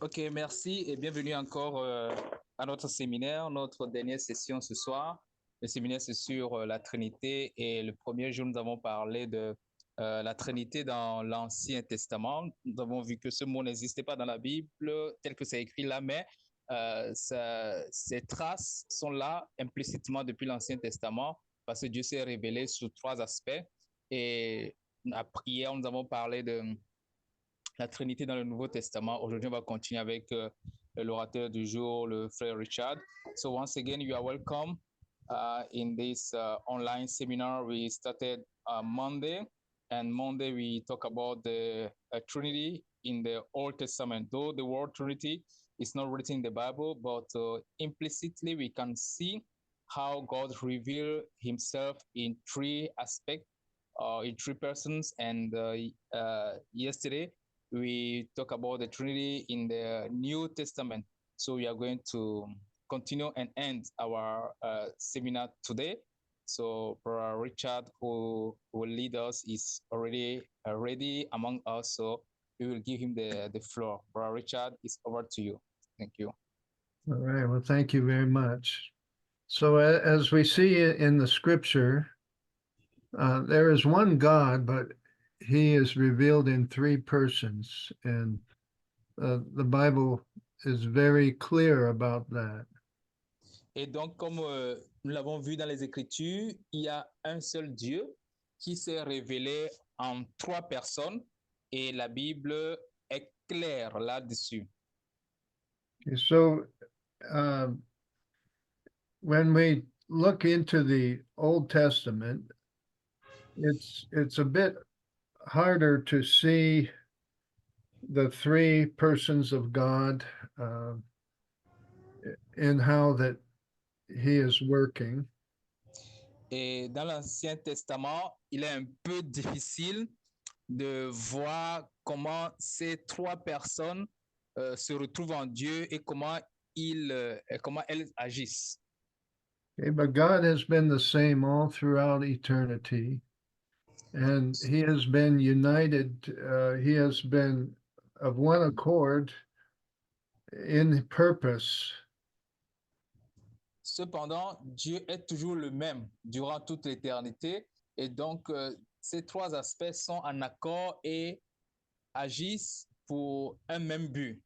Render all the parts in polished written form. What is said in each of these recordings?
Ok, merci et bienvenue encore à notre séminaire, notre dernière session ce soir. Le séminaire, c'est sur la Trinité et le premier jour, nous avons parlé de la Trinité dans l'Ancien Testament. Nous avons vu que ce mot n'existait pas dans la Bible tel que c'est écrit là, mais ces traces sont là implicitement depuis l'Ancien Testament parce que Dieu s'est révélé sous trois aspects. Et hier, nous avons parlé de la Trinité dans le Nouveau Testament. Aujourd'hui, on va continuer avec l'orateur du jour, le frère Richard. So once again, you are welcome in this online seminar. We started Monday, and Monday we talk about the Trinity in the Old Testament. Though the word Trinity is not written in the Bible, but implicitly we can see how God revealed himself in three aspects, in three persons. And yesterday, we talk about the Trinity in the New Testament. So we are going to continue and end our seminar today. So Brother Richard, who will lead us, is already ready among us. So we will give him the floor. Brother Richard, it's over to you. Thank you. All right. Well, thank you very much. So as we see in the scripture, there is one God, but he is revealed in three persons. And the Bible is very clear about that. Et donc, comme nous l'avons vu dans les Écritures, il y a un seul Dieu qui s'est révélé en trois personnes et la Bible est claire là-dessus. So when we look into the Old Testament, it's a bit harder to see the three persons of God and how that he is working. Et dans l'Ancien Testament, il est un peu difficile de voir comment ces trois personnes se retrouvent en Dieu et comment elles agissent. Okay, but God has been the same all throughout eternity, and he has been united. He has been of one accord in purpose. Cependant, Dieu est toujours le même durant toute l'éternité et donc ces trois aspects sont en accord et agissent pour un même but.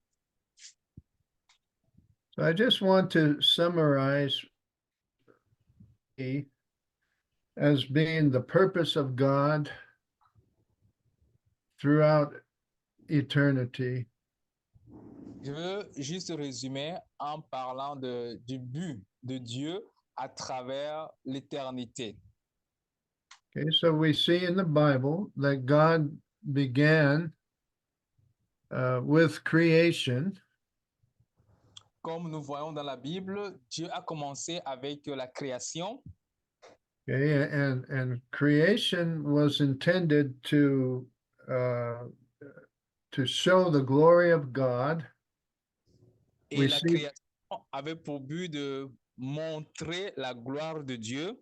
So I just want to summarize as being the purpose of God throughout eternity. Je veux juste résumer en parlant du but de Dieu à travers l'éternité. Okay, so we see in the Bible that God began with creation. Comme nous voyons dans la Bible, Dieu a commencé avec la création. Okay, and creation was intended to show the glory of God. Et la création avait pour but de montrer la gloire de Dieu.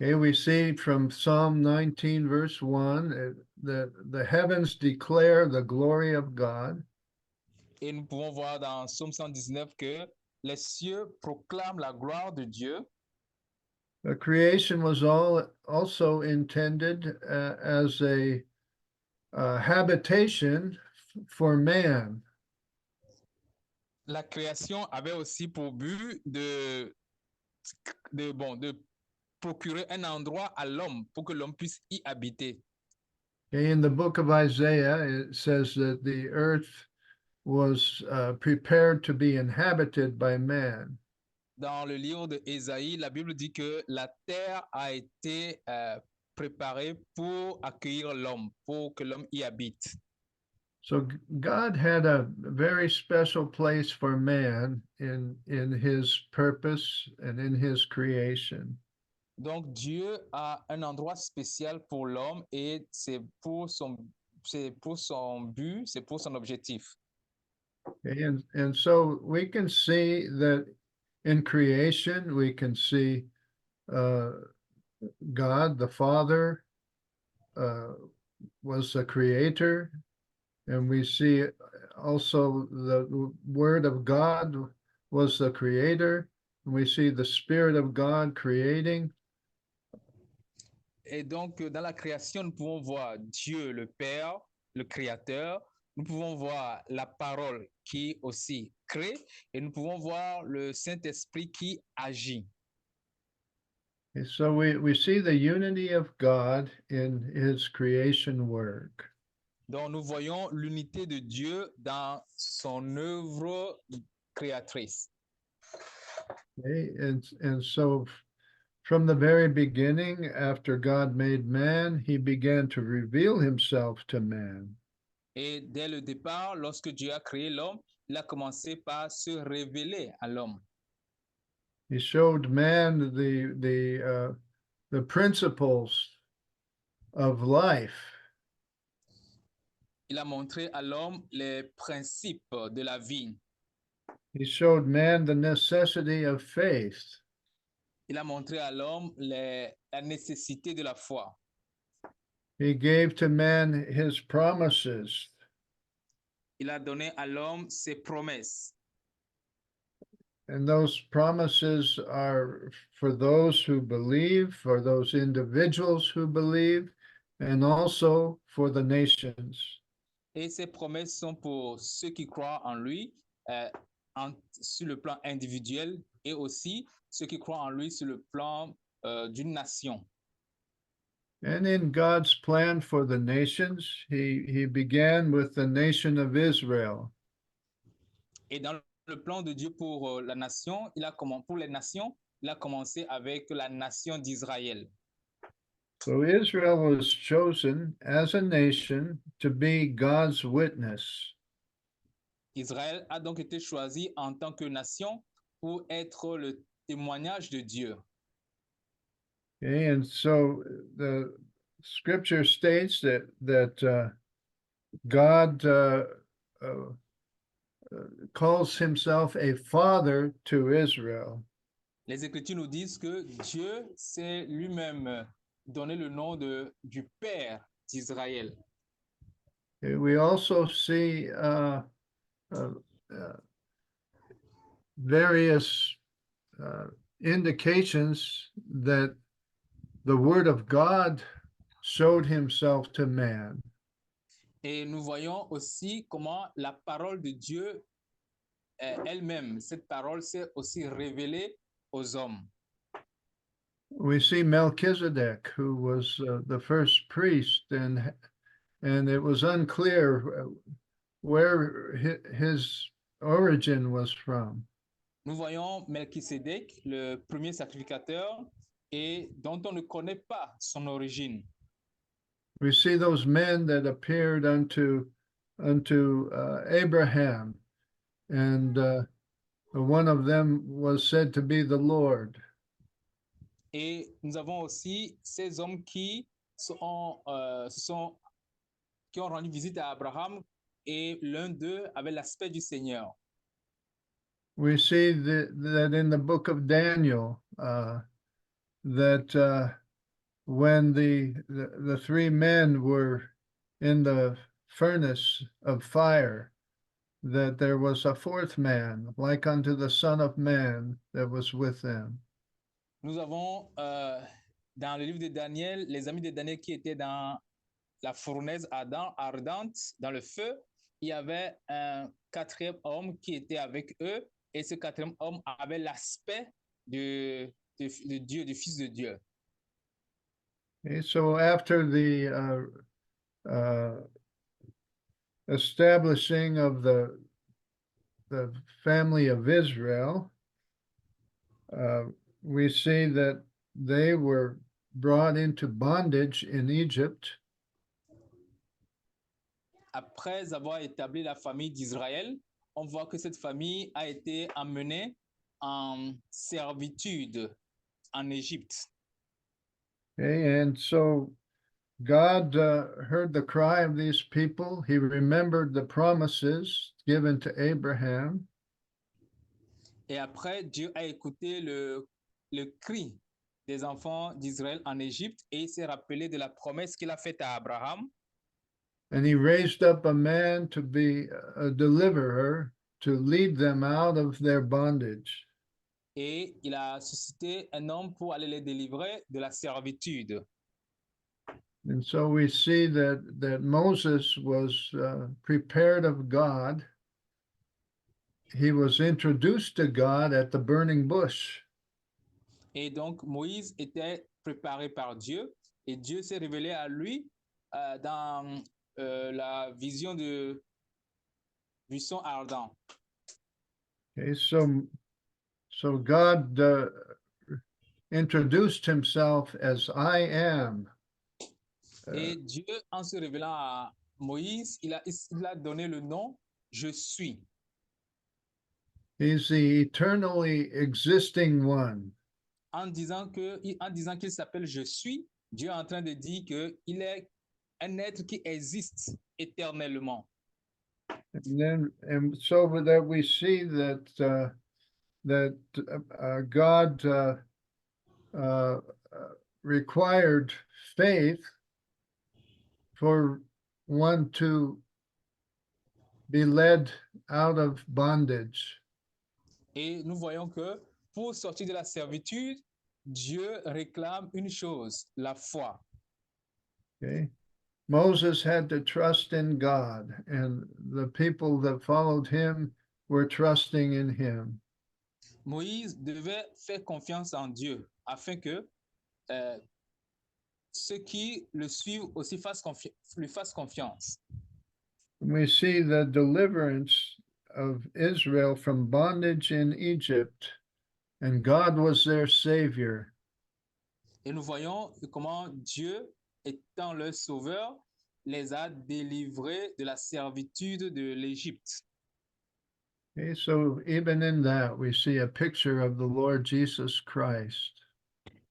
Okay, we see from Psalm 19, verse 1, that the heavens declare the glory of God. Et nous pouvons voir dans Psaume 119 que les cieux proclament la gloire de Dieu. The creation was also intended as a habitation for man. La création avait aussi pour but de procurer un endroit à l'homme pour que l'homme puisse y habiter. In the book of Isaiah, it says that the earth was prepared to be inhabited by man. Dans le livre de Ésaïe, la Bible dit que la terre a été préparée pour accueillir l'homme, pour que l'homme y habite. So God had a very special place for man in his purpose and in his creation. Donc Dieu a un endroit spécial pour l'homme et c'est pour son but, c'est pour son objectif. And so we can see that in creation, we can see God, the Father, was the creator. And we see also the Word of God was the creator. We see the Spirit of God creating. Et donc, dans la création, nous pouvons voir Dieu, le Père, le Créateur. Nous pouvons voir la parole qui aussi crée et nous pouvons voir le Saint-Esprit qui agit. And so we see the unity of God in his creation work. Donc, nous voyons l'unité de Dieu dans son œuvre créatrice. Okay? And so from the very beginning, after God made man, he began to reveal himself to man. Et dès le départ, lorsque Dieu a créé l'homme, il a commencé par se révéler à l'homme. He showed man the principles of life. Il a montré à l'homme les principes de la vie. He showed man the necessity of faith. Il a montré à l'homme la nécessité de la foi. He gave to man his promises. Il a donné à l'homme ses promesses. And those promises are for those who believe, for those individuals who believe, and also for the nations. Et ces promesses sont pour ceux qui croient en lui sur le plan individuel et aussi ceux qui croient en lui sur le plan d'une nation. And in God's plan for the nations, he began with the nation of Israel. Et dans le plan de Dieu pour la nation, pour les nations, il a commencé avec la nation d'Israël. So Israel was chosen as a nation to be God's witness. Israël a donc été choisi en tant que nation pour être le témoignage de Dieu. Okay, and so the scripture states that God calls himself a father to Israel. Les Écritures nous disent que Dieu s'est lui-même donné le nom du Père d'Israël. Okay, we also see various indications that the Word of God showed himself to man. Et nous voyons aussi comment la parole de Dieu elle-même, cette parole s'est aussi révélée aux hommes. We see Melchizedek, who was the first priest, and it was unclear where his origin was from. Nous voyons Melchisédek, le premier sacrificateur, et dont on ne connaît pas son origine. We see those men that appeared unto Abraham, and one of them was said to be the Lord. Et nous avons aussi ces hommes qui ont rendu visite à Abraham, et l'un d'eux avait l'aspect du Seigneur. We see that in the book of Daniel, that when the three men were in the furnace of fire, that there was a fourth man, like unto the Son of Man, that was with them. Nous avons dans le livre de Daniel, les amis de Daniel qui étaient dans la fournaise ardente, dans le feu. Il y avait un quatrième homme qui était avec eux, et ce quatrième homme avait l'aspect de Dieu, du Fils de Dieu. Okay, so after the establishing of the family of Israel, we see that they were brought into bondage in Egypt. Après avoir établi la famille d'Israël, on voit que cette famille a été emmenée en servitude en Égypte. Okay, and so God heard the cry of these people. He remembered the promises given to Abraham. Et après, Dieu a écouté le cri des enfants d'Israël en Égypte, et il s'est rappelé de la promesse qu'il a faite à Abraham. And he raised up a man to be a deliverer, to lead them out of their bondage. Et il a suscité un homme pour aller les délivrer de la servitude. And so we see that Moses was prepared of God. He was introduced to God at the burning bush. Et donc, Moïse était préparé par Dieu et Dieu s'est révélé à lui dans la vision de buisson ardent. Okay, so God introduced himself as I am. Et Dieu, en se révélant à Moïse, il a donné le nom Je suis. He's the eternally existing one. En disant qu'il s'appelle Je suis, Dieu est en train de dire qu'il est un être qui existe éternellement. And so that we see that God required faith for one to be led out of bondage. Et nous voyons que pour sortir de la servitude, Dieu réclame une chose, la foi. Okay. Moses had to trust in God, and the people that followed him were trusting in him. Moïse devait faire confiance en Dieu afin que ceux qui le suivent aussi lui fassent confiance. We see the deliverance of Israel from bondage in Egypt, and God was their savior. Et nous voyons comment Dieu, étant leur sauveur, les a délivrés de la servitude de l'Égypte. Okay, so even in that, we see a picture of the Lord Jesus Christ.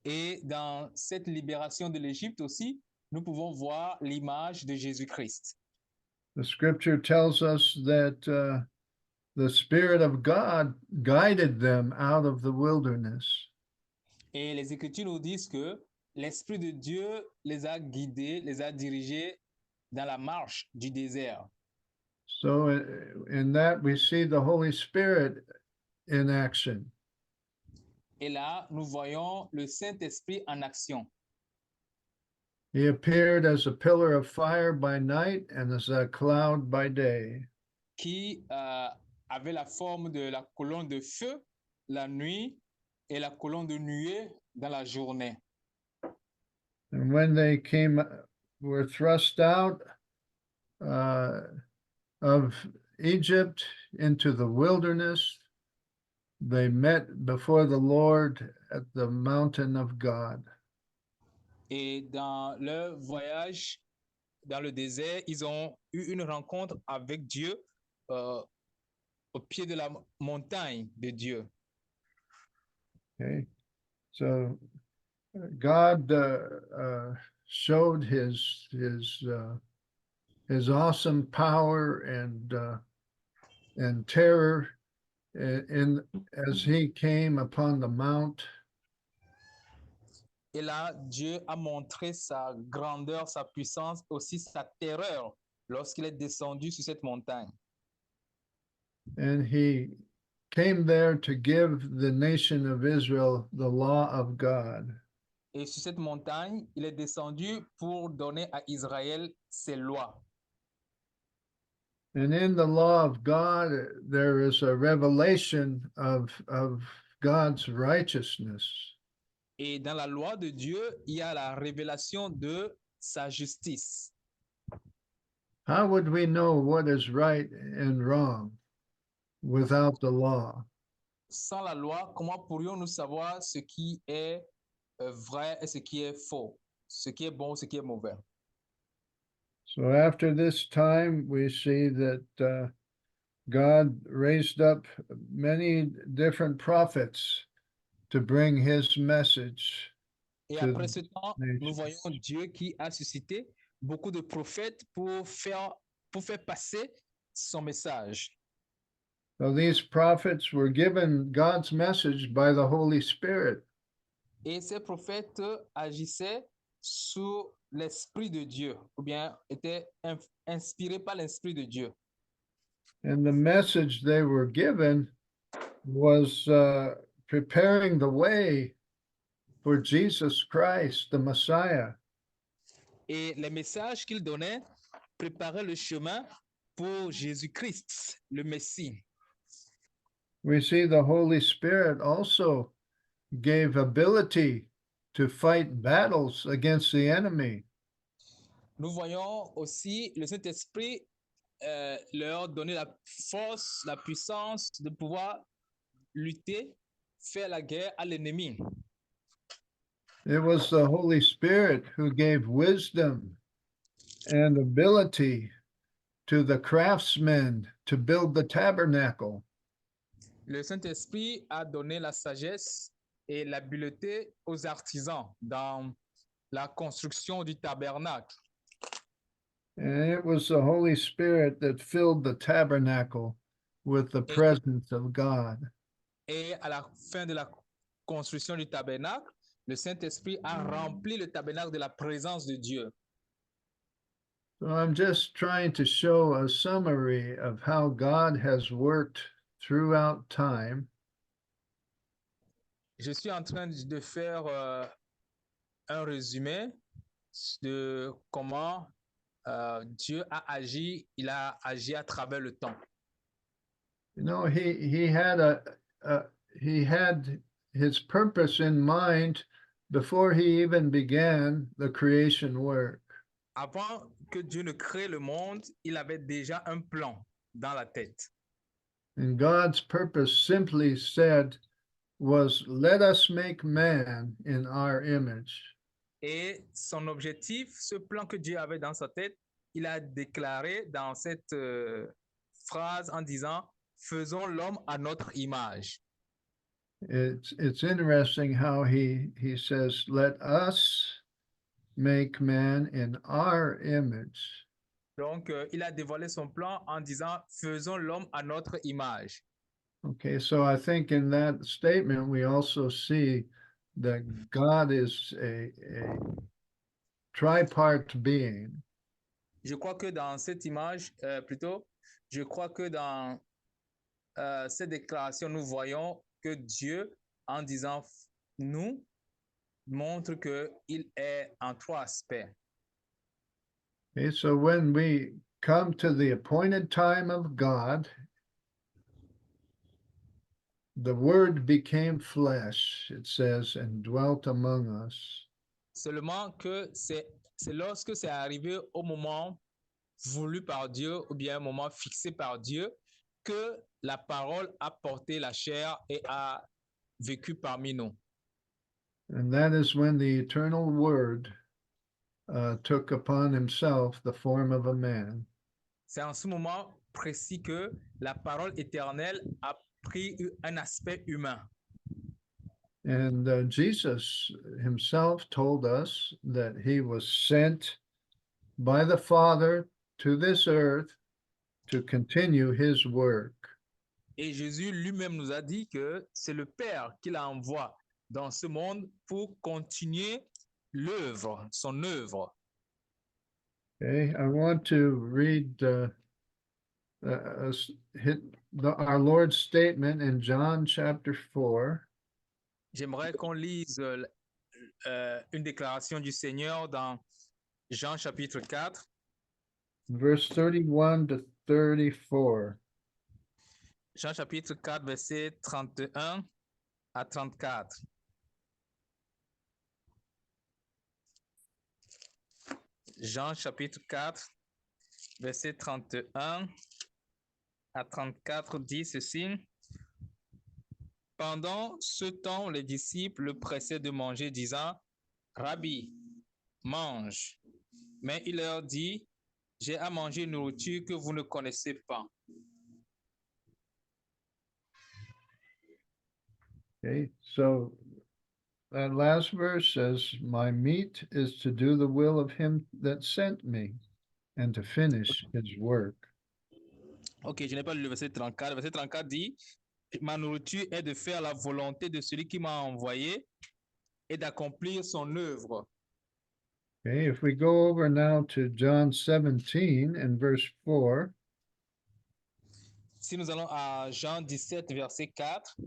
Et dans cette libération de l'Égypte aussi, nous pouvons voir l'image de Jésus-Christ. The scripture tells us that the Spirit of God guided them out of the wilderness. Et les Écritures nous disent que l'Esprit de Dieu les a guidés, les a dirigés dans la marche du désert. So in that, we see the Holy Spirit in action. Et là, nous voyons le Saint-Esprit en action. He appeared as a pillar of fire by night and as a cloud by day. Qui avait la forme de la colonne de feu la nuit et la colonne de nuée dans la journée. And when they were thrust out of Egypt into the wilderness, they met before the Lord at the mountain of God. Et dans leur voyage dans le désert, ils ont eu une rencontre avec Dieu au pied de la montagne de Dieu. Okay, so God showed his awesome power and terror as he came upon the mount. Et là, Dieu a montré sa grandeur, sa puissance, aussi sa terreur lorsqu'il est descendu sur cette montagne. And he came there to give the nation of Israel the law of God. Et sur cette montagne, il est descendu pour donner à Israël ses lois. And in the law of God, there is a revelation of God's righteousness. Et dans la loi de Dieu, il y a la révélation de sa justice. How would we know what is right and wrong without the law? Sans la loi, comment pourrions-nous savoir ce qui est vrai et ce qui est faux, ce qui est bon, ce qui est mauvais? So after this time, we see that God raised up many different prophets to bring his message. Et après ce temps, nous voyons Dieu qui a suscité beaucoup de prophètes pour faire passer son message. So these prophets were given God's message by the Holy Spirit. Et ces prophètes agissaient sous l'Esprit de Dieu, ou bien était inspiré par l'Esprit de Dieu. And the message they were given was preparing the way for Jesus Christ, the Messiah. Et les messages qu'il donnait préparaient le chemin pour Jésus-Christ, le Messie. We see the Holy Spirit also gave ability to fight battles against the enemy. Nous voyons aussi le Saint-Esprit leur donner la force, la puissance de pouvoir lutter, faire la guerre à l'ennemi. It was the Holy Spirit who gave wisdom and ability to the craftsmen to build the tabernacle. Le Saint-Esprit a donné la sagesse et l'habileté aux artisans dans la construction du tabernacle. And it was the Holy Spirit that filled the tabernacle with the presence of God. Et à la fin de la construction du tabernacle, le Saint-Esprit a rempli le tabernacle de la présence de Dieu. So I'm just trying to show a summary of how God has worked throughout time. Je suis en train de faire un résumé de comment Dieu a agi, il a agi à travers le temps. You know, he had his purpose in mind before he even began the creation work. Avant que Dieu ne crée le monde, il avait déjà un plan dans la tête. And God's purpose simply said was, let us make man in our image. Et son objectif, ce plan que Dieu avait dans sa tête, il a déclaré dans cette phrase en disant, faisons l'homme à notre image. It's interesting how he says, let us make man in our image. Donc, il a dévoilé son plan en disant, faisons l'homme à notre image. Okay, so I think in that statement, we also see that God is a tripart being. Je crois que dans cette image, plutôt, je crois que dans cette déclaration, nous voyons que Dieu, en disant nous, montre qu'il est en trois aspects. Okay, so when we come to the appointed time of God, the Word became flesh, it says, and dwelt among us. Seulement que c'est lorsque c'est arrivé au moment voulu par Dieu ou bien un moment fixé par Dieu que la parole a porté la chair et a vécu parmi nous. And that is when the eternal Word took upon himself the form of a man. C'est en ce moment précis que la parole éternelle a pris un aspect humain. And Jesus himself told us that he was sent by the Father to this earth to continue his work. Et Jésus lui-même nous a dit que c'est le Père qui l'envoie dans ce monde pour continuer l'œuvre, son œuvre. Okay, I want to read our Lord's statement in John chapter 4. J'aimerais qu'on lise une déclaration du Seigneur dans Jean chapitre 4. Verse 31 to 34. Jean chapitre 4, verset 31 à 34. Jean chapitre 4, verset 31 à 34 dit ceci. Pendant ce temps, les disciples le pressaient de manger, disant, Rabbi, mange. Mais il leur dit, j'ai à manger une nourriture que vous ne connaissez pas. Okay, so that last verse says, my meat is to do the will of him that sent me and to finish his work. Ok, je n'ai pas lu le verset 34. Le verset 34 dit, ma nourriture est de faire la volonté de celui qui m'a envoyé et d'accomplir son œuvre. Okay, if we go over now to John 17 and verse 4, Si nous allons à Jean 17, verset 4,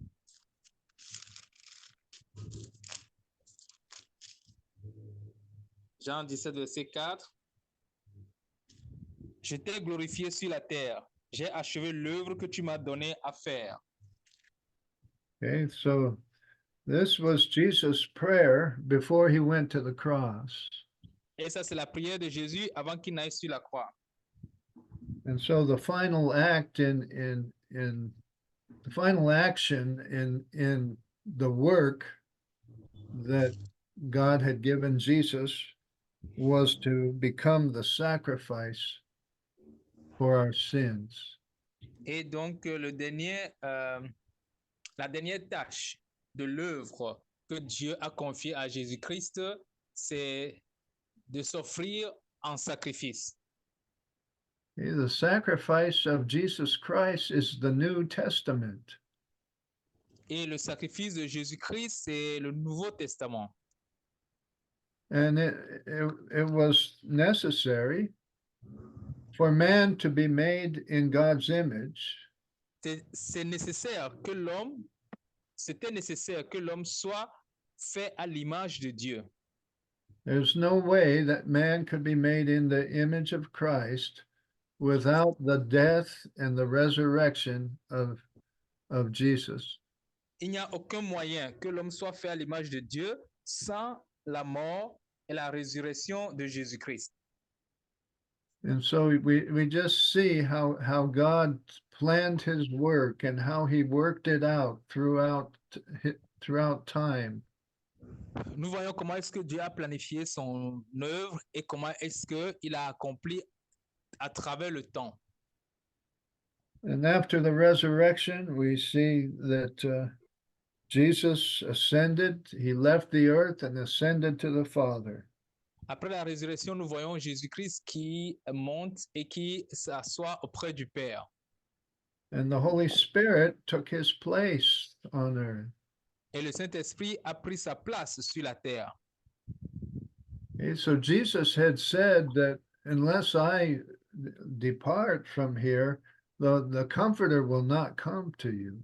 Jean 17, verset 4, je t'ai glorifié sur la terre. J'ai achevé l'œuvre que tu m'as donné à faire. okay, so this was Jesus' prayer before he went to the cross. Et ça, c'est la prière de Jésus avant qu'il n'aille sur la croix. And so the final act in the final action in the work that God had given Jesus was to become the sacrifice for our sins. Et donc, la dernière tâche de l'œuvre que Dieu a confiée à Jésus-Christ, c'est de s'offrir en sacrifice. The sacrifice of Jesus Christ is the New Testament. Et le sacrifice de Jésus-Christ, c'est le Nouveau Testament. And it was necessary for man to be made in God's image. C'est nécessaire que l'homme, c'était nécessaire que l'homme soit fait à l'image de Dieu. There's no way that man could be made in the image of Christ without the death and the resurrection of Jesus. Il n'y a aucun moyen que l'homme soit fait à l'image de Dieu sans la mort et la résurrection de Jésus-Christ. And so we just see how God planned his work and how he worked it out throughout time. Nous voyons comment est-ce que Dieu a planifié son œuvre et comment est-ce qu'il a accompli à travers le temps. And after the resurrection, we see that Jesus ascended, he left the earth and ascended to the Father. Après la résurrection, nous voyons Jésus-Christ qui monte et qui s'assoit auprès du Père. And the Holy Spirit took his place on earth. Et le Saint-Esprit a pris sa place sur la terre. Okay, so Jesus had said that unless I depart from here, the Comforter will not come to you.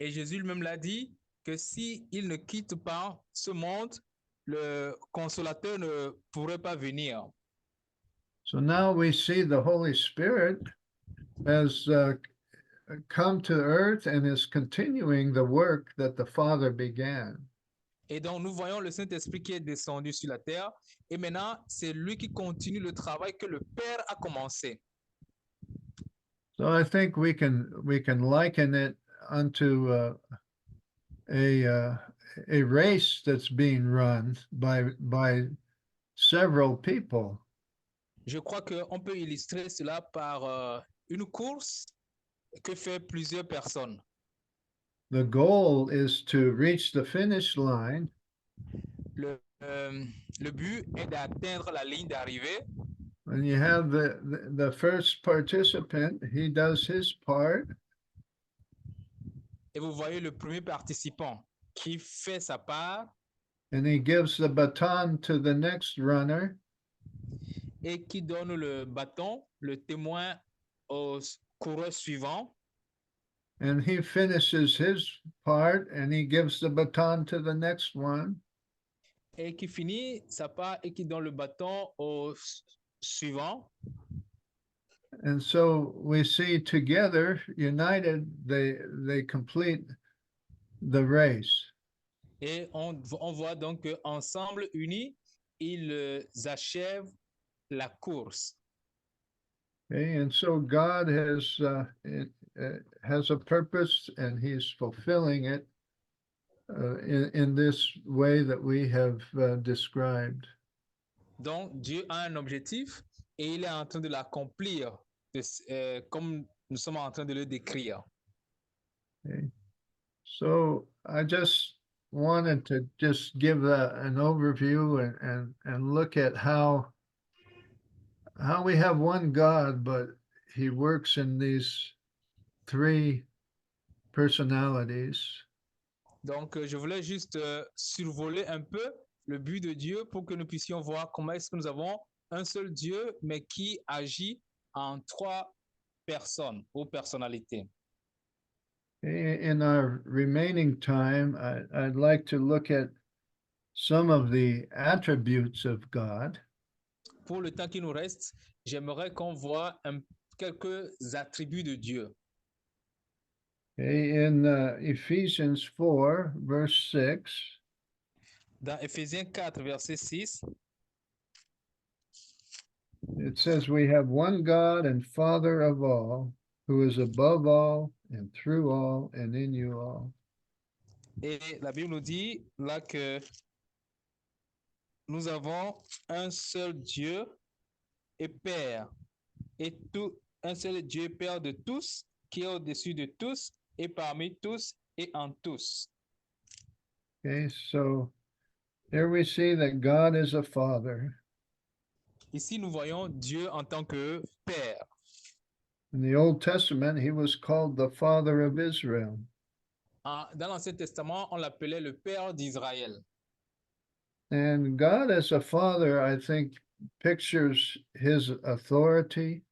Et Jésus lui-même l'a dit que si il ne quitte pas ce monde, le consolateur ne pourrait pas venir. So now we see the Holy Spirit has come to earth and is continuing the work that the Father began. Et donc, nous voyons le Saint-Esprit qui est descendu sur la terre. Et maintenant, c'est lui qui continue le travail que le Père a commencé. So I think we can liken it unto a race that's being run by several people. Je crois qu'on peut illustrer cela par une course que fait plusieurs personnes. The goal is to reach the finish line. Le but est d'atteindre la ligne d'arrivée. And you have the first participant, he does his part. Et vous voyez le premier participant qui fait sa part. And he gives the baton to the next runner. Et qui donne le bâton, le témoin au coureur suivant. And he finishes his part and he gives the baton to the next one. Et qui finit sa part et qui donne le bâton au suivant. And so we see together, united, they complete the race. Et on voit donc qu'ensemble, unis, ils achèvent la course. Okay, and so God has a purpose and he's fulfilling it in this way that we have described. Donc, Dieu a un objectif et il est en train de l'accomplir comme nous sommes en train de le décrire. Okay. So I just wanted to just give an overview and look at how we have one God, but he works in these three personalities. Donc, je voulais juste survoler un peu le but de Dieu pour que nous puissions voir comment est-ce que nous avons un seul Dieu, mais qui agit en trois personnes ou personnalités. In our remaining time, I'd like to look at some of the attributes of God. Pour le temps qui nous reste, j'aimerais qu'on voit quelques attributs de Dieu. In Ephesians 4, verse 6, Dans Éphésiens 4, verset 6, it says, "We have one God and Father of all, who is above all and through all and in you all." et la Bible nous dit là que nous avons un seul Dieu et Père, et tout, un seul Dieu Père de tous, qui est au-dessus de tous, et parmi tous, et en tous. Okay, so here we see that God is a Father. Ici, nous voyons Dieu en tant que Père. In the Old Testament, he was called the Father of Israel. Dans l'Ancien Testament, on l'appelait le Père d'Israël. And God as a Father, I think, pictures his authority.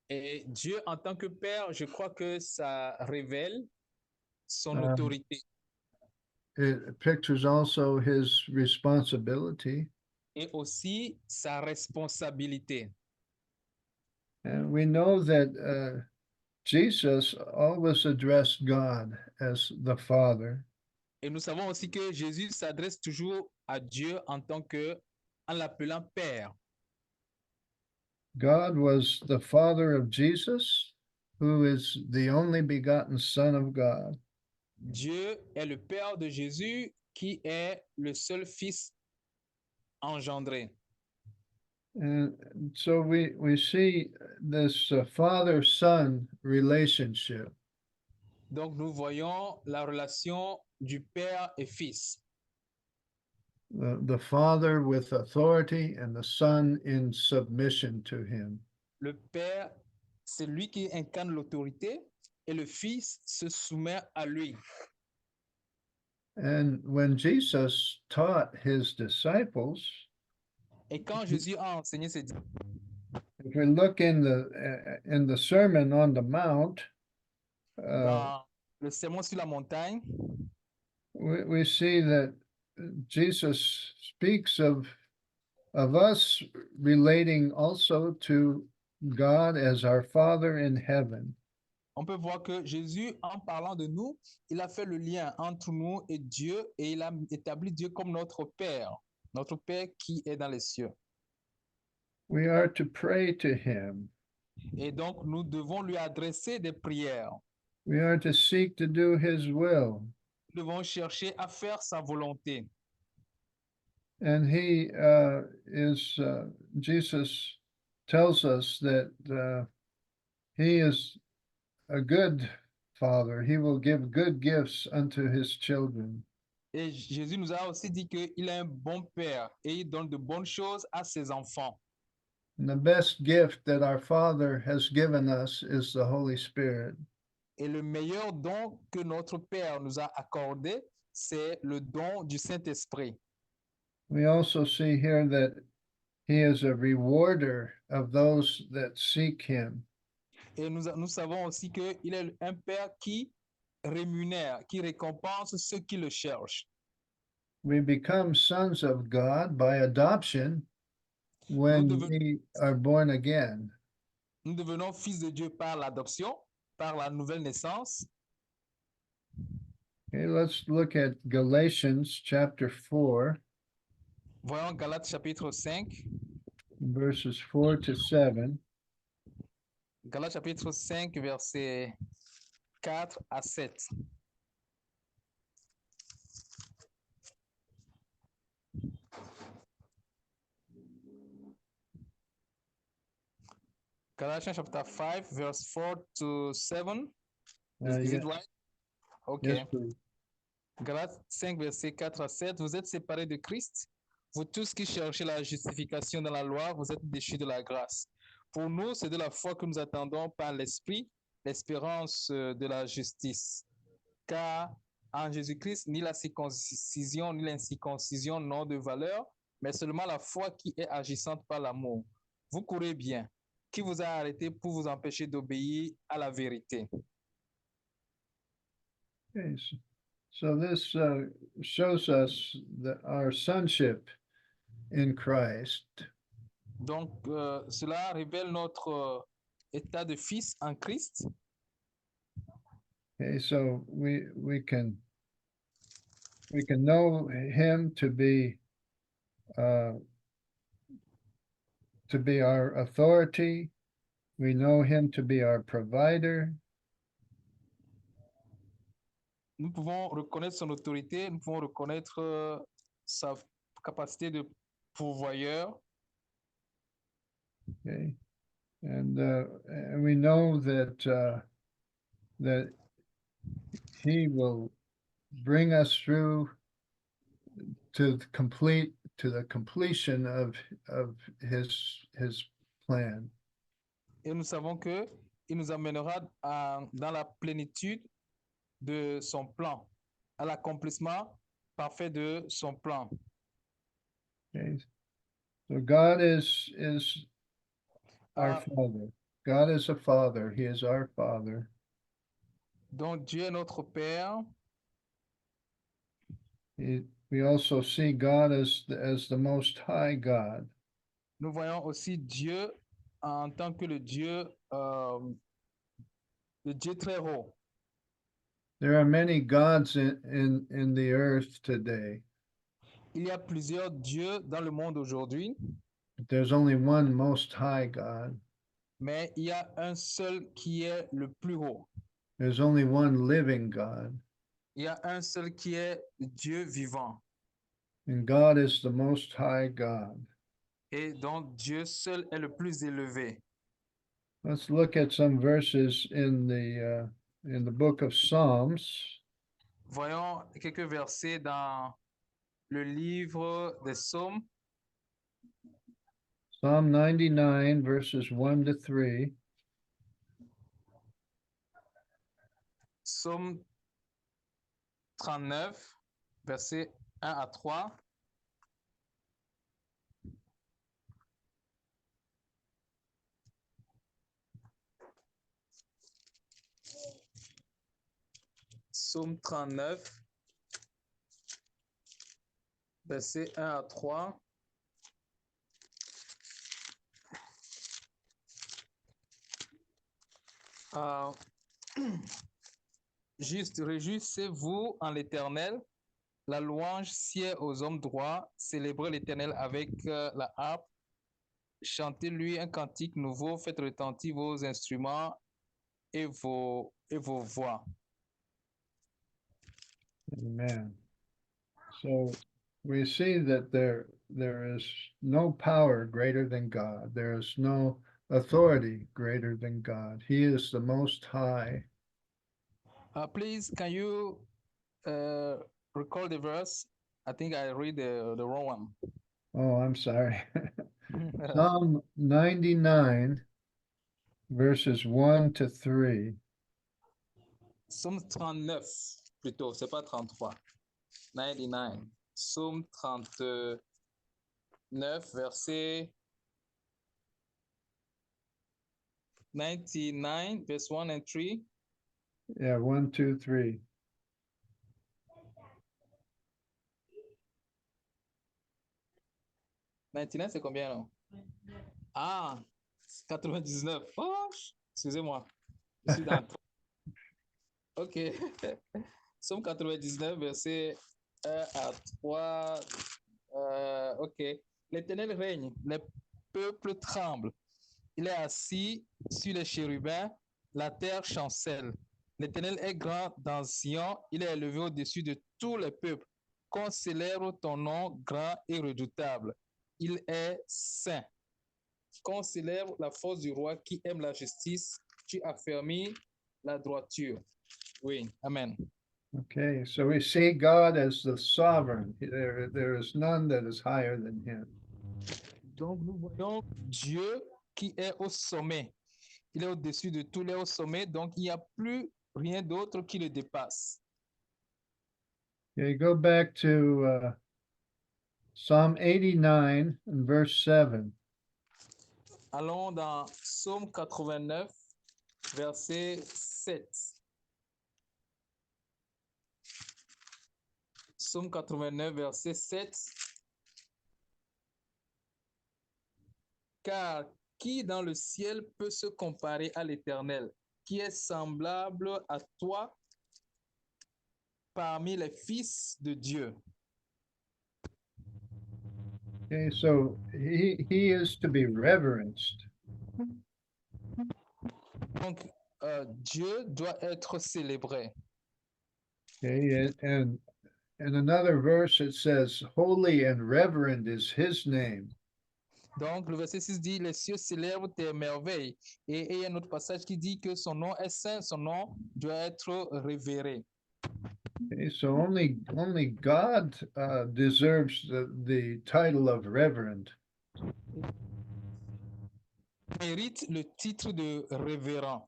Et Dieu en tant que Père, je crois que ça révèle son Um, autorité It pictures also his responsibility. et aussi sa responsabilité. And we know that Jesus always addressed God as the Father. Et nous savons aussi que Jésus s'adresse toujours à Dieu en tant que, en l'appelant Père. God was the Father of Jesus, who is the only begotten Son of God. Dieu est le Père de Jésus qui est le seul Fils engendré. And so we see this father-son relationship. Donc nous voyons la relation du Père et Fils. The Father with authority and the Son in submission to him. Le Père, c'est lui qui incarne l'autorité et le Fils se soumet à lui. And when Jesus taught his disciples, Et quand Jésus a enseigné ses if we look in the Sermon on the Mount, dans le sermon sur la montagne, we see that Jesus speaks of us relating also to God as our Father in heaven. on peut voir que Jésus, en parlant de nous, il a fait le lien entre nous et Dieu et il a établi Dieu comme notre Père qui est dans les cieux. We are to pray to him. Et donc, nous devons lui adresser des prières. We are to seek to do his will. Nous devons chercher à faire sa volonté. And Jesus tells us that he is a good father. He will give good gifts unto his children. Et Jésus nous a aussi dit qu'il est un bon Père et il donne de bonnes choses à ses enfants. And the best gift that our Father has given us is the Holy Spirit. Et le meilleur don que notre Père nous a accordé, c'est le don du Saint-Esprit. We also see here that he is a rewarder of those that seek him. Et nous savons aussi qu'il est un Père qui rémunère, qui récompense ceux qui le cherchent. We become sons of God by adoption when we are born again. Nous devenons fils de Dieu par l'adoption, par la nouvelle naissance. Okay, let's look at Galatians chapter 4. Voyons Galates chapitre 5. Verses 4 to 7. Galates chapitre 5, versets 4 à 7. Galatians chapter 5, verse 4 to 7. Is it right? OK. Yes, please. Galates 5, verset 4 à 7. Vous êtes séparés de Christ. Vous tous qui cherchez la justification dans la loi, vous êtes déchus de la grâce. Pour nous, c'est de la foi que nous attendons par l'Esprit, l'espérance de la justice. Car en Jésus-Christ ni la circoncision ni l'incirconcision n'ont de valeur, mais seulement la foi qui est agissante par l'amour. Vous courez bien. Qui vous a arrêté pour vous empêcher d'obéir à la vérité? Okay, so this shows us that our sonship in Christ. Donc, cela révèle notre état de fils en Christ. Okay, so we can know him uh, to be our authority. We know him to be our provider. Nous pouvons reconnaître son autorité, nous pouvons reconnaître sa capacité de pourvoyeur. Okay, and we know that that he will bring us through to the completion of his plan. Et nous savons que il nous amènera dans la plénitude de son plan, à l'accomplissement parfait de son plan. Okay, so God is our Father. God is a Father. He is our Father. Donc Dieu est notre Père. We also see God as the Most High God. Nous voyons aussi Dieu en tant que le Dieu très haut. There are many gods in the earth today. Il y a plusieurs dieux dans le monde aujourd'hui. But there's only one Most High God. Mais il y a un seul qui est le plus haut. There's only one living God. Il y a un seul qui est Dieu vivant. And God is the Most High God. Et donc Dieu seul est le plus élevé. Let's look at some verses in the book of Psalms. Voyons quelques versets dans le livre des Psaumes. Psalm 99, verses 1 to 3. Psaume 39, versets 1 à 3. Psaume 39, versets 1 à 3. Juste, réjouissez-vous en l'Éternel. La louange sied aux hommes droits. Célébrez l'Éternel avec la harpe. Chantez-lui un cantique nouveau. Faites retentir vos instruments et vos voix. Amen. So we see that there is no power greater than God. There is no authority greater than God. He is the Most High. Please, can you recall the verse? I think I read the wrong one. Oh, I'm sorry. Psalm 99, verses 1 to 3. Psaume 39, plutôt, c'est pas 33. 99. Psaume 39, verset 99, verse 1 and 3. Yeah, 1, 2, 3. C'est combien, non? Ah, 99. Oh, excusez-moi. Je suis dans... OK. Psaume 99, verset 1 à 3. OK. L'Éternel règne, les peuples tremblent. Il est assis sur les chérubins, la terre chancelle. L'Éternel est grand dans Sion, il est élevé au-dessus de tous les peuples. Qu'on célèbre ton nom grand et redoutable. Il est saint. Qu'on célèbre la force du roi qui aime la justice. Tu affermis la droiture. Oui, amen. Okay, so we see God as the sovereign. There is none that is higher than him. Donc nous voyons Dieu qui est au sommet. Il est au-dessus de tout, il est au sommet, donc il n'y a plus rien d'autre qui le dépasse. Okay, go back to Psalm 89 and verse 7. Allons dans Psaume 89, verset 7. Psaume 89, verset 7. Car qui dans le ciel peut se comparer à l'Éternel, qui est semblable à toi parmi les fils de Dieu? Okay, so he is to be reverenced. Donc, Dieu doit être célébré. Okay, and in another verse it says, "Holy and reverend is his name." Donc, le verset 6 dit, les cieux célèbrent tes merveilles. Et il y a un autre passage qui dit que son nom est saint, son nom doit être révéré. Okay, so only God deserves the title of reverend. Mérite le titre de révérend.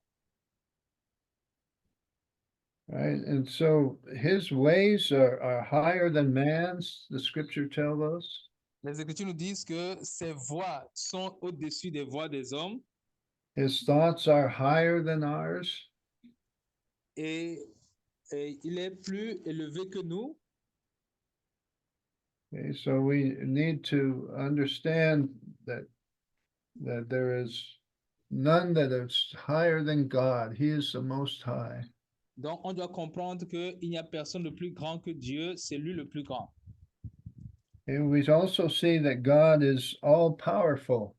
Right, and so his ways are higher than man's, the scripture tells us. Les Écritures nous disent que ses voies sont au-dessus des voies des hommes His thoughts are higher than ours. et il est plus élevé que nous. Okay, so we need to understand that there is none that is higher than God. He is the most high. Donc, on doit comprendre qu'il n'y a personne de plus grand que Dieu, c'est lui le plus grand. And we also see that God is all powerful.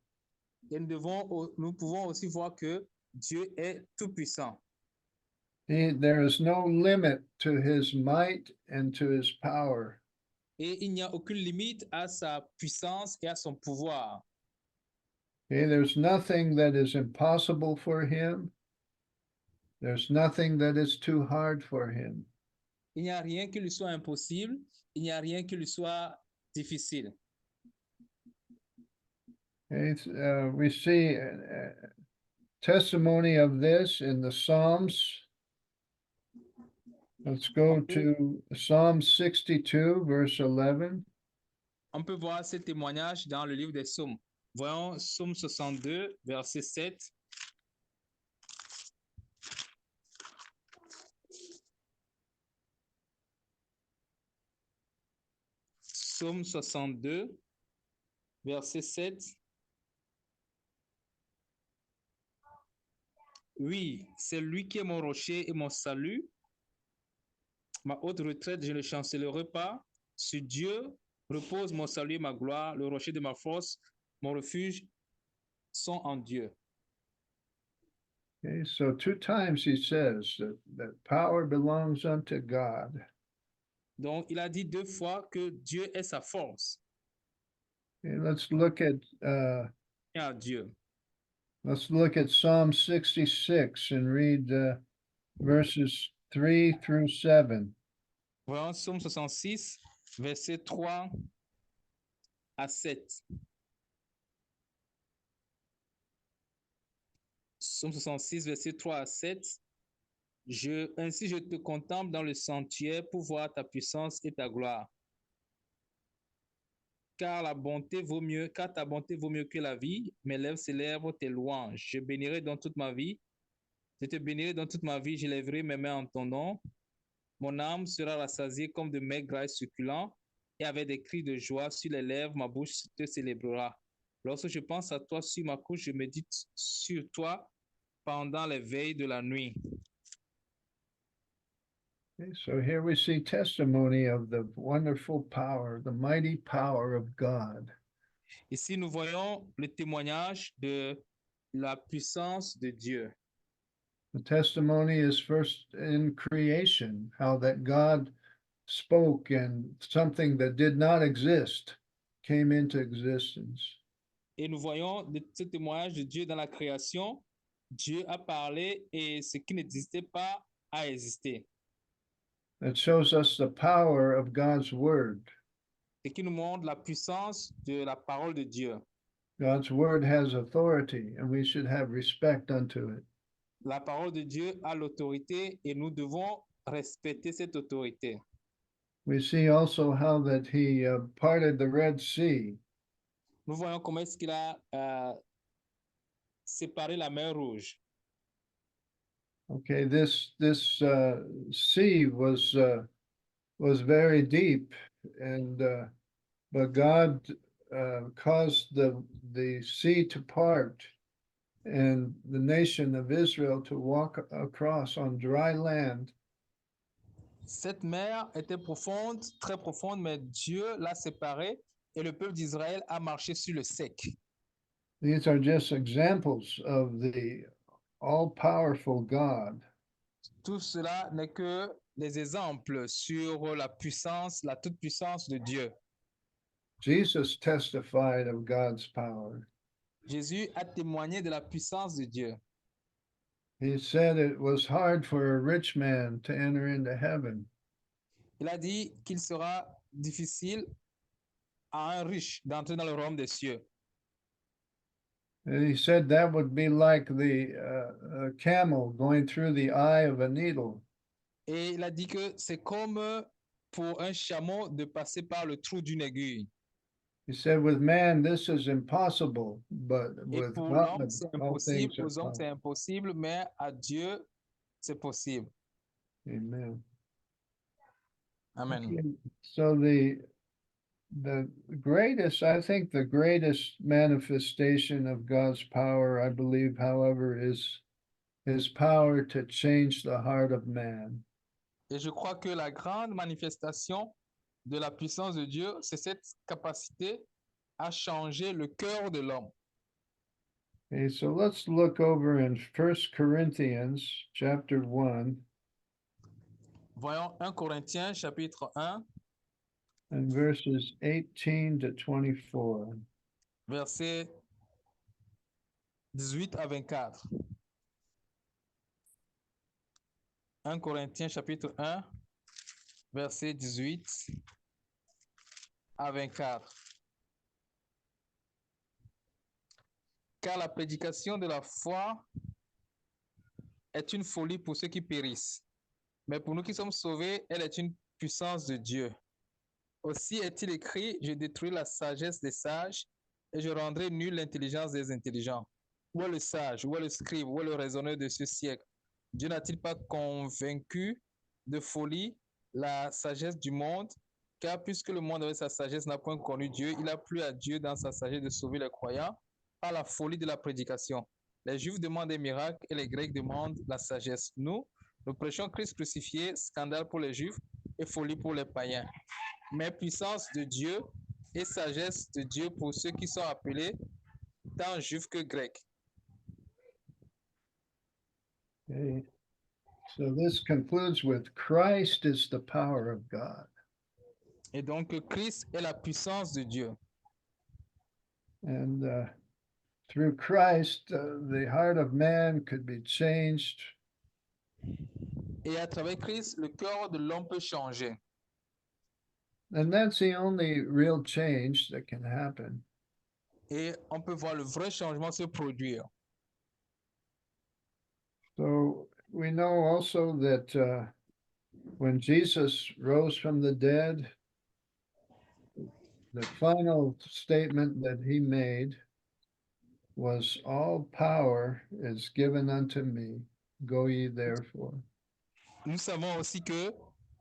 Et nous pouvons aussi voir que Dieu est tout-puissant. There is no limit to his might and to his power. Et il n'y a aucune limite à sa puissance et à son pouvoir. Okay, there's nothing that is impossible for him. There's nothing that is too hard for him. Il n'y a rien qui lui soit impossible, il n'y a rien qui lui soit difficile. Okay, we see testimony of this in the Psalms. Let's go to Psalm 62, verse 11. On peut voir ces témoignages dans le livre des Psaumes. Voyons Psaume 62, verset 7. Psaume 62, verset 7. Oui, c'est lui qui est mon rocher et mon salut. Ma haute retraite, je ne chancellerai pas. Sur Dieu repose mon salut et ma gloire, le rocher de ma force, mon refuge sont en Dieu. Okay, so 2 times he says that power belongs unto God. Donc, il a dit 2 fois que Dieu est sa force. Okay, let's look at Dieu. let's look at Psalm 66 and read verses 3 through 7. Voyons Psaume 66, verset 3 à 7. Psaume 66, verset 3 à 7. Ainsi je te contemple dans le sanctuaire pour voir ta puissance et ta gloire. Car ta bonté vaut mieux que la vie. Mes lèvres célèbrent tes louanges. Je te bénirai dans toute ma vie. Je lèverai mes mains en ton nom. Mon âme sera rassasiée comme de maigres grailles succulents, et avec des cris de joie sur les lèvres, ma bouche te célébrera. Lorsque je pense à toi sur ma couche, je médite sur toi pendant les veilles de la nuit. Okay, so here we see testimony of the wonderful power, the mighty power of God. Ici, nous voyons le témoignage de la puissance de Dieu. The testimony is first in creation, how that God spoke and something that did not exist came into existence. Et nous voyons ce témoignage de Dieu dans la création. Dieu a parlé et ce qui n'existait pas a existé. It shows us the power of God's word. Ce qui nous montre la puissance de la parole de Dieu. God's word has authority, and we should have respect unto it. La parole de Dieu a l'autorité et nous devons respecter cette autorité. We see also how that he parted the Red Sea. Nous voyons comment est-ce qu'il a séparé la mer Rouge. Okay, this sea was very deep, and but God caused the sea to part, and the nation of Israel to walk across on dry land. Cette mer était profonde, très profonde, mais Dieu l'a séparée et le peuple d'Israël a marché sur le sec. These are just examples of the all-powerful God. Tout cela n'est que des exemples sur la puissance, la toute-puissance de Dieu. Jesus testified of God's power. Jésus a témoigné de la puissance de Dieu. He said it was hard for a rich man to enter into heaven. Il a dit qu'il sera difficile à un riche d'entrer dans le royaume des cieux. And he said that would be like the camel going through the eye of a needle. Et il a dit que c'est comme pour un chameau de passer par le trou d'une aiguille. He said, with man, this is impossible, but Et with pour God, l'homme, c'est all impossible, things are aux hommes, c'est possible. impossible, mais à Dieu, c'est possible. Amen. Amen. Okay. So the greatest, I think the greatest manifestation of God's power, I believe, however, is his power to change the heart of man. Et je crois que la grande manifestation de la puissance de Dieu, c'est cette capacité à changer le cœur de l'homme. Okay, so let's look over in 1 Corinthians chapter 1 Voyons 1 Corinthiens chapitre 1, and verses 18 to 24. versets 18 à 24. 1 Corinthiens chapitre 1, versets 18 à 24. Car la prédication de la foi est une folie pour ceux qui périssent, mais pour nous qui sommes sauvés, elle est une puissance de Dieu. Aussi est-il écrit, je détruis la sagesse des sages et je rendrai nulle l'intelligence des intelligents. Où est le sage, où est le scribe, où est le raisonneur de ce siècle? Dieu n'a-t-il pas convaincu de folie la sagesse du monde? Car puisque le monde avec sa sagesse n'a point connu Dieu, il a plu à Dieu dans sa sagesse de sauver les croyants par la folie de la prédication. Les Juifs demandent des miracles et les Grecs demandent la sagesse. Nous prêchons Christ crucifié, scandale pour les Juifs et folie pour les païens. Mais puissance de Dieu et sagesse de Dieu pour ceux qui sont appelés tant Juifs que Grecs. Okay. So this concludes with Christ is the power of God. Et donc Christ est la puissance de Dieu. And through Christ, the heart of man could be changed. Et à travers Christ, le cœur de l'homme peut changer. And that's the only real change that can happen. Et on peut voir le vrai changement se produire. So we know also that when Jesus rose from the dead, the final statement that he made was, all power is given unto me. Go ye therefore. Nous savons aussi que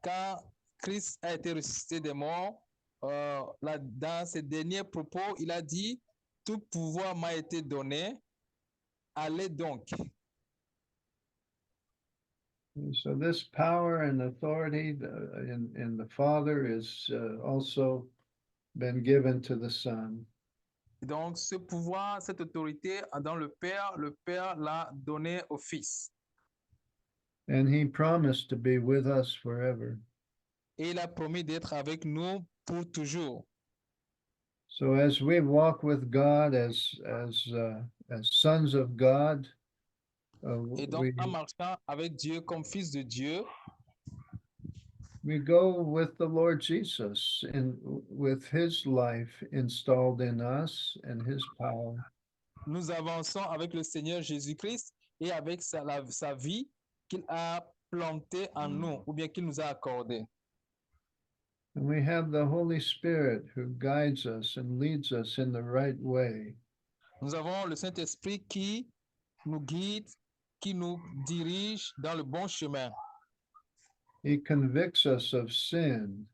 quand Christ a été ressuscité des morts, dans ses derniers propos, il a dit, tout pouvoir m'a été donné, allez donc. And so this power and authority in the Father is also been given to the Son. Donc ce pouvoir, cette autorité dans le Père l'a donné au Fils. And he promised to be with us forever. Et il a promis d'être avec nous pour toujours. So as we walk with God as sons of God, Et donc en marchant avec Dieu comme fils de Dieu, we go with the Lord Jesus and with his life installed in us and his power. nous avançons avec le Seigneur Jésus-Christ et avec sa vie qu'il a plantée en nous ou bien qu'il nous a accordée. And we have the Holy Spirit who guides us and leads us in the right way. Nous avons le Saint-Esprit qui nous guide, qui nous dirige dans le bon chemin. He convicts us of sin.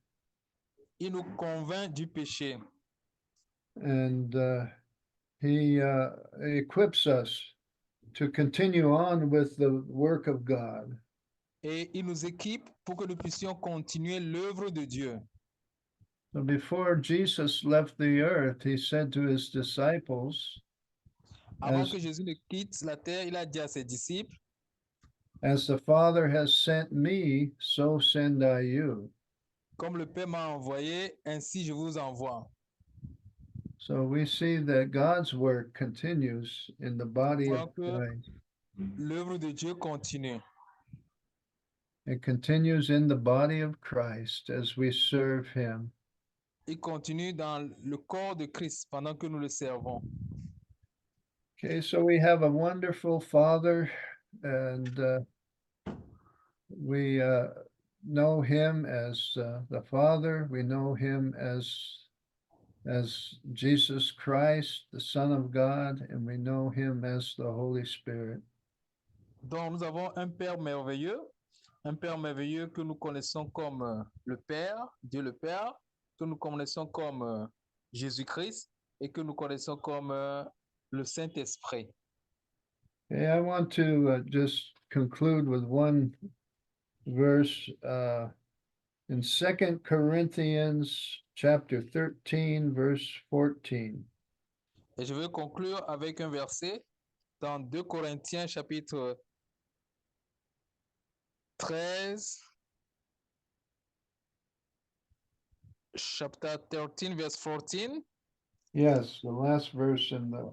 Il nous convainc du péché. And he equips us to continue on with the work of God. Et il nous équipe pour que nous puissions continuer l'œuvre de Dieu. So before Jesus left the earth, he said to his disciples, Avant as, que Jésus ne quitte la terre, il a dit à ses disciples, as the Father has sent me, so send I you. comme le Père m'a envoyé, ainsi je vous envoie. So we see that God's work continues in the body of Christ. L'œuvre de Dieu continue. It continues in the body of Christ as we serve him. Il continue dans le corps de Christ pendant que nous le servons. Okay, so we have a wonderful Father, and we know him as the Father. We know him as Jesus Christ, the Son of God, and we know him as the Holy Spirit. Donc nous avons un Père merveilleux que nous connaissons comme le Père, Dieu le Père, que nous connaissons comme Jésus-Christ et que nous connaissons comme le Saint-Esprit. Okay, I want to just conclude with one verse in 2 Corinthians chapter 13, verse 14. Et je veux conclure avec un verset dans 2 Corinthiens chapitre 13, chapter 13, verse 14. Yes, the last verse in the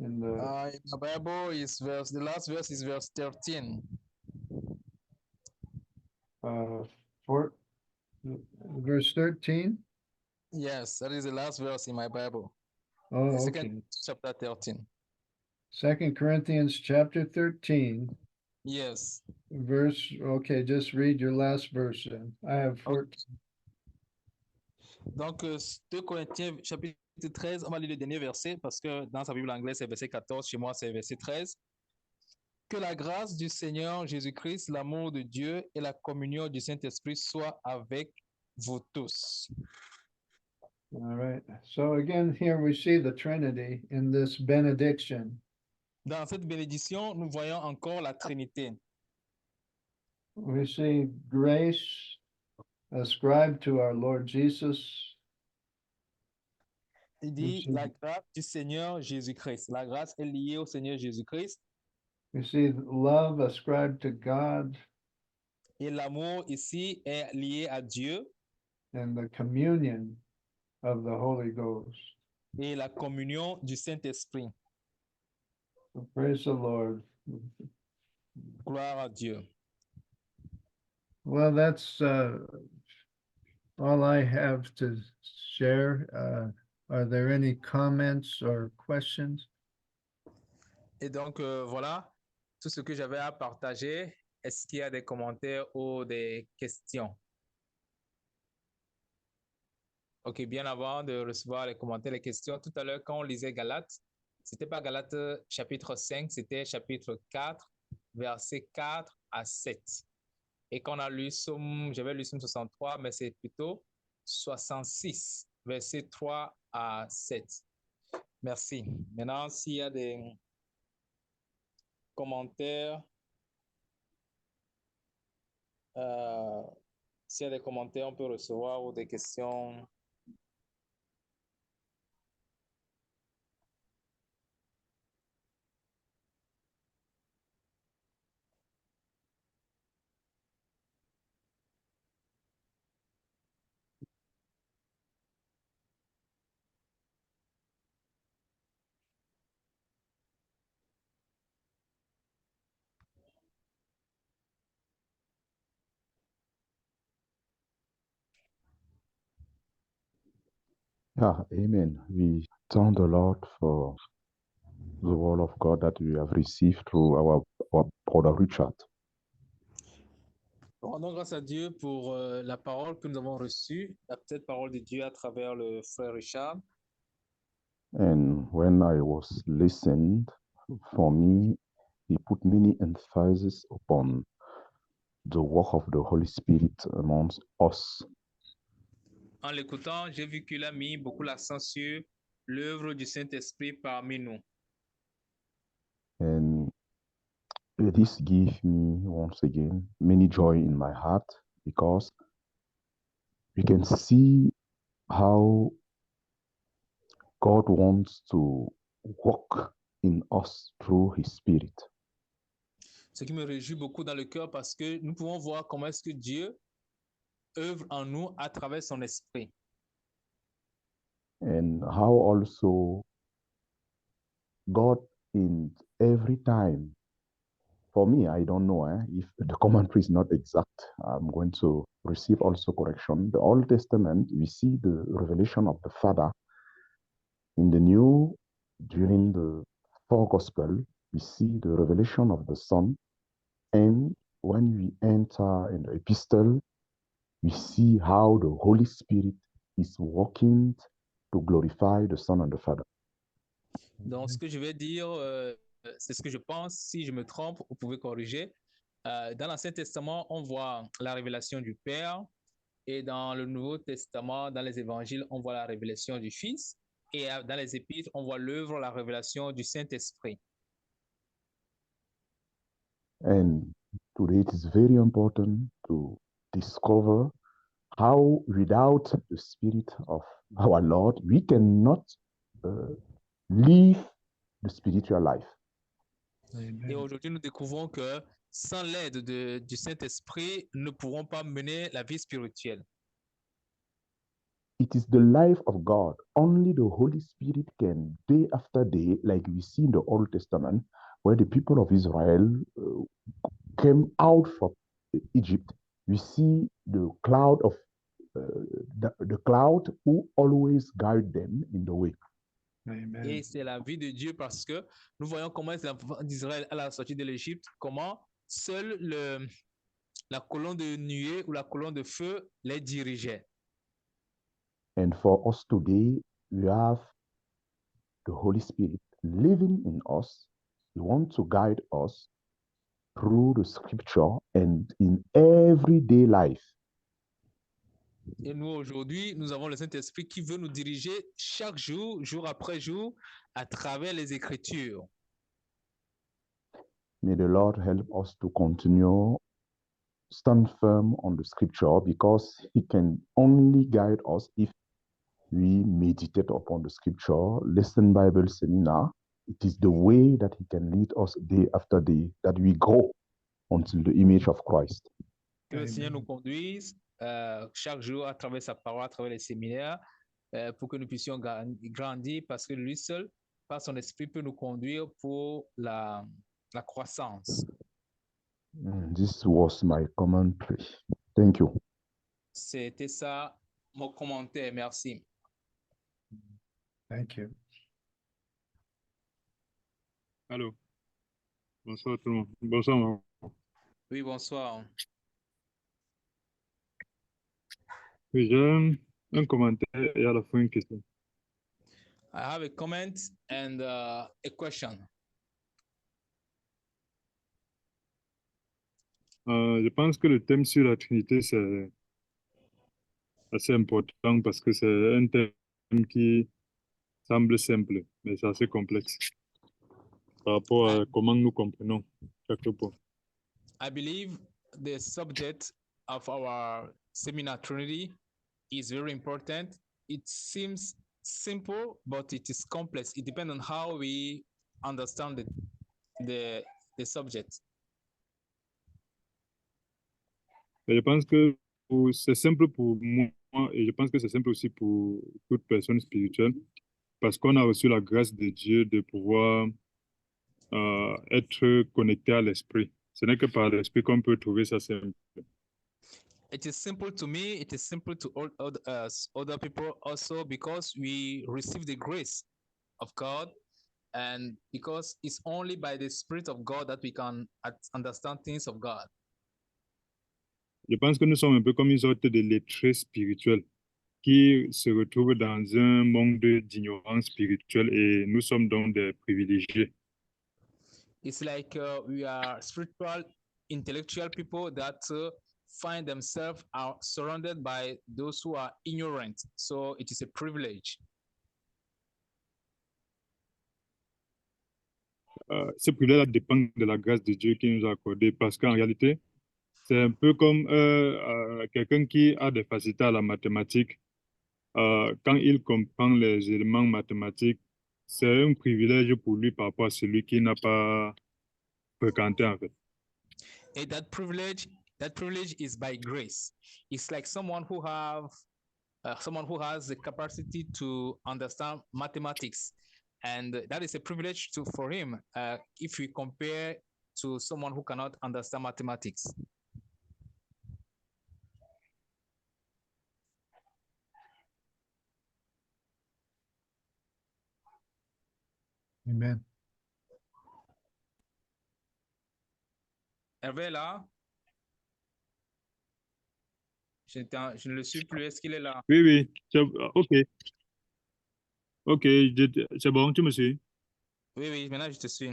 In the Bible is the last verse is verse 13. Verse 13. Yes, that is the last verse in my Bible. Oh, The okay. second chapter 13. 2 Corinthians chapter 13, Yes. verse. Okay, just read your last verse then. I have 14. Donc, 2 Corinthiens chapitre 13, on va lire le dernier verset parce que dans sa Bible anglaise, c'est verset 14, chez moi, c'est verset 13. Que la grâce du Seigneur Jésus-Christ, l'amour de Dieu et la communion du Saint-Esprit soient avec vous tous. All right. So again, here we see the Trinity in this benediction. Dans cette bénédiction, nous voyons encore la Trinité. We see grace ascribed to our Lord Jesus. Il dit la grâce du Seigneur Jésus-Christ. La grâce est liée au Seigneur Jésus-Christ. We see love ascribed to God. Et l'amour ici est lié à Dieu. And the communion of the Holy Ghost. Et la communion du Saint-Esprit. So praise the Lord. Gloire à Dieu. Well, that's all I have to share. Are there any comments or questions? Et donc, voilà tout ce que j'avais à partager. Est-ce qu'il y a des commentaires ou des questions? OK, bien avant de recevoir les commentaires, les questions, tout à l'heure, quand on lisait Galates, c'était pas Galates chapitre 5, c'était chapitre 4, versets 4 à 7. Et quand on a lu Somme, j'avais lu Somme 63, mais c'est plutôt 66, versets 3 à 7. Merci. Maintenant, s'il y a des commentaires, s'il y a des commentaires, on peut recevoir ou des questions. Amen. We thank the Lord for the word of God that we have received through our brother Richard. Rendons grâce à Dieu pour la parole que nous avons reçue, la peut-être parole de Dieu à travers le frère Richard. And when I was listened, for me, he put many emphasis upon the work of the Holy Spirit amongst us. En l'écoutant, j'ai vu qu'il a mis beaucoup l'accent sur l'œuvre du Saint-Esprit parmi nous. And this gave me once again many joy in my heart because we can see how God wants to work in us through his spirit. Ce qui me réjouit beaucoup dans le cœur parce que nous pouvons voir comment est-ce que Dieu œuvre en nous à travers son esprit. And how also God in every time, for me, I don't know if the commentary is not exact. I'm going to receive also correction. The Old Testament, we see the revelation of the Father. In the New, during the four Gospel, we see the revelation of the Son. And when we enter in the Epistle, we see how the Holy Spirit is working to glorify the Son and the Father. Donc, ce que je vais dire, c'est ce que je pense. Si je me trompe, vous pouvez corriger. Dans l'Ancien Testament, on voit la révélation du Père. Et dans le Nouveau Testament, dans les évangiles, on voit la révélation du Fils. Et dans les épîtres, on voit l'œuvre, la révélation du Saint-Esprit. And today it is very important to discover how without the Spirit of our Lord, we cannot live the spiritual life. Et aujourd'hui, nous découvrons que sans l'aide du Saint-Esprit, nous ne pourrons pas mener la vie spirituelle. It is the life of God. Only the Holy Spirit can, day after day, like we see in the Old Testament, where the people of Israel came out from Egypt. We see the cloud of the cloud who always guide them in the way. Amen. Et c'est la vie de Dieu parce que nous voyons comment les enfants d'Israël à la sortie de l'Égypte, comment seul la colonne de nuée ou la colonne de feu les dirigeait. And for us today, we have the Holy Spirit living in us. He wants to guide us through the scripture and in everyday life. Et nous, aujourd'hui, nous avons le Saint-Esprit qui veut nous diriger chaque jour, jour après jour, à travers les Écritures. May the Lord help us to continue stand firm on the scripture because he can only guide us if we meditate upon the scripture, listen Bible seminar. It is the way that he can lead us day after day, that we grow until the image of Christ. Que le Seigneur nous conduise chaque jour à travers sa parole, à travers les séminaires, pour que nous puissions grandir, parce que lui seul, par son esprit, peut nous conduire pour la croissance. This was my commentary. Thank you. C'était ça mon commentaire. Merci. Thank you. Allô. Bonsoir tout le monde. Bonsoir, Marc. Oui, bonsoir. Oui, j'ai un commentaire et à la fin une question. I have a comment and a question. Je pense que le thème sur la Trinité, c'est assez important parce que c'est un thème qui semble simple, mais c'est assez complexe par rapport à comment nous comprenons chaque point. I believe the subject of our seminar Trinity is very important. It seems simple, but it is complex. It depends on how we understand the subject. Et je pense que c'est simple pour moi et je pense que c'est simple aussi pour toute personne spirituelle parce qu'on a reçu la grâce de Dieu de pouvoir être connecté à l'esprit. Ce n'est que par l'esprit qu'on peut trouver ça simple. It is simple to me. It is simple to all other people also because we receive the grace of God, and because it's only by the Spirit of God that we can understand things of God. Je pense que nous sommes un peu comme une sorte de lettrés spirituels qui se retrouvent dans un monde d'ignorance spirituelle et nous sommes donc des privilégiés. It's like we are spiritual, intellectual people that find themselves are surrounded by those who are ignorant. So it is a privilege. Ce privilège dépend de la grâce de Dieu qui nous a accordé parce qu'en réalité, c'est un peu comme quelqu'un qui a des facilités à la mathématique. Quand il comprend les éléments mathématiques, c'est un privilège pour lui par rapport à celui qui n'a pas fréquenté en fait. And that privilege is by grace. It's like someone who has the capacity to understand mathematics, and that is a privilege for him if we compare to someone who cannot understand mathematics. Amen. Hervé est là? Je ne le suis plus. Est-ce qu'il est là? Oui, oui, ok. Ok, c'est bon, tu me suis. Oui, maintenant je te suis.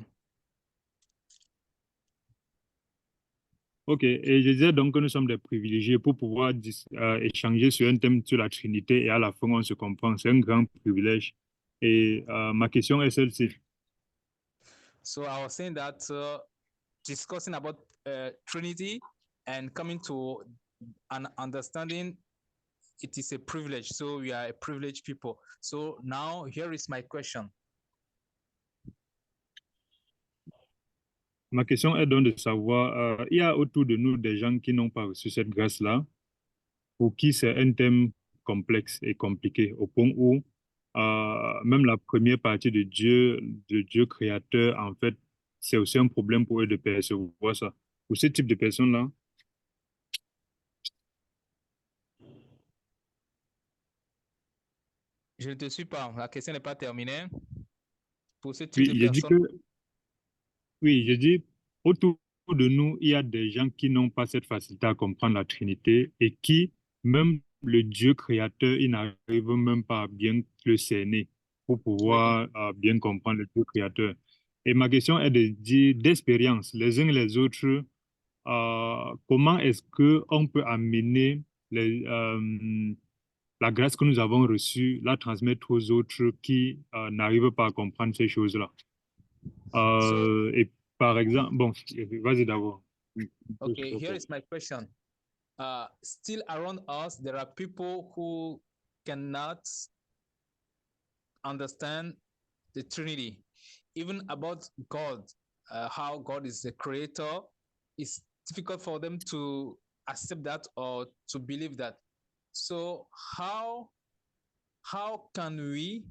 Ok, et je disais donc que nous sommes des privilégiés pour pouvoir échanger sur un thème sur la Trinité et à la fin on se comprend. C'est un grand privilège. Et ma question est celle-ci. So I was saying that discussing about Trinity and coming to an understanding, it is a privilege. So we are a privileged people. So now here is my question. Ma question est donc de savoir, il y a autour de nous des gens qui n'ont pas reçu cette grâce-là, pour qui c'est un thème complexe et compliqué, au point où même la première partie de Dieu créateur, en fait, c'est aussi un problème pour eux de percevoir ça. Pour ce type de personnes-là, Je ne te suis pas. La question n'est pas terminée. Pour ce type oui, de j'ai dit personnes, oui, j'ai dit, autour de nous, il y a des gens qui n'ont pas cette facilité à comprendre la Trinité et qui, même le Dieu créateur, ils n'arrivent même pas à bien le cerner pour oui. pouvoir bien comprendre le Dieu créateur. Et ma question est de dire, d'expérience, les uns et les autres, comment est-ce qu'on peut amener la grâce que nous avons reçue, la transmettre aux autres qui n'arrivent pas à comprendre ces choses-là? Et par exemple, bon, vas-y d'abord. Okay, here is my question. Still around us, there are people who cannot understand the Trinity, even about God, how God is the creator. It's difficult for them to accept that or to believe that. So how can we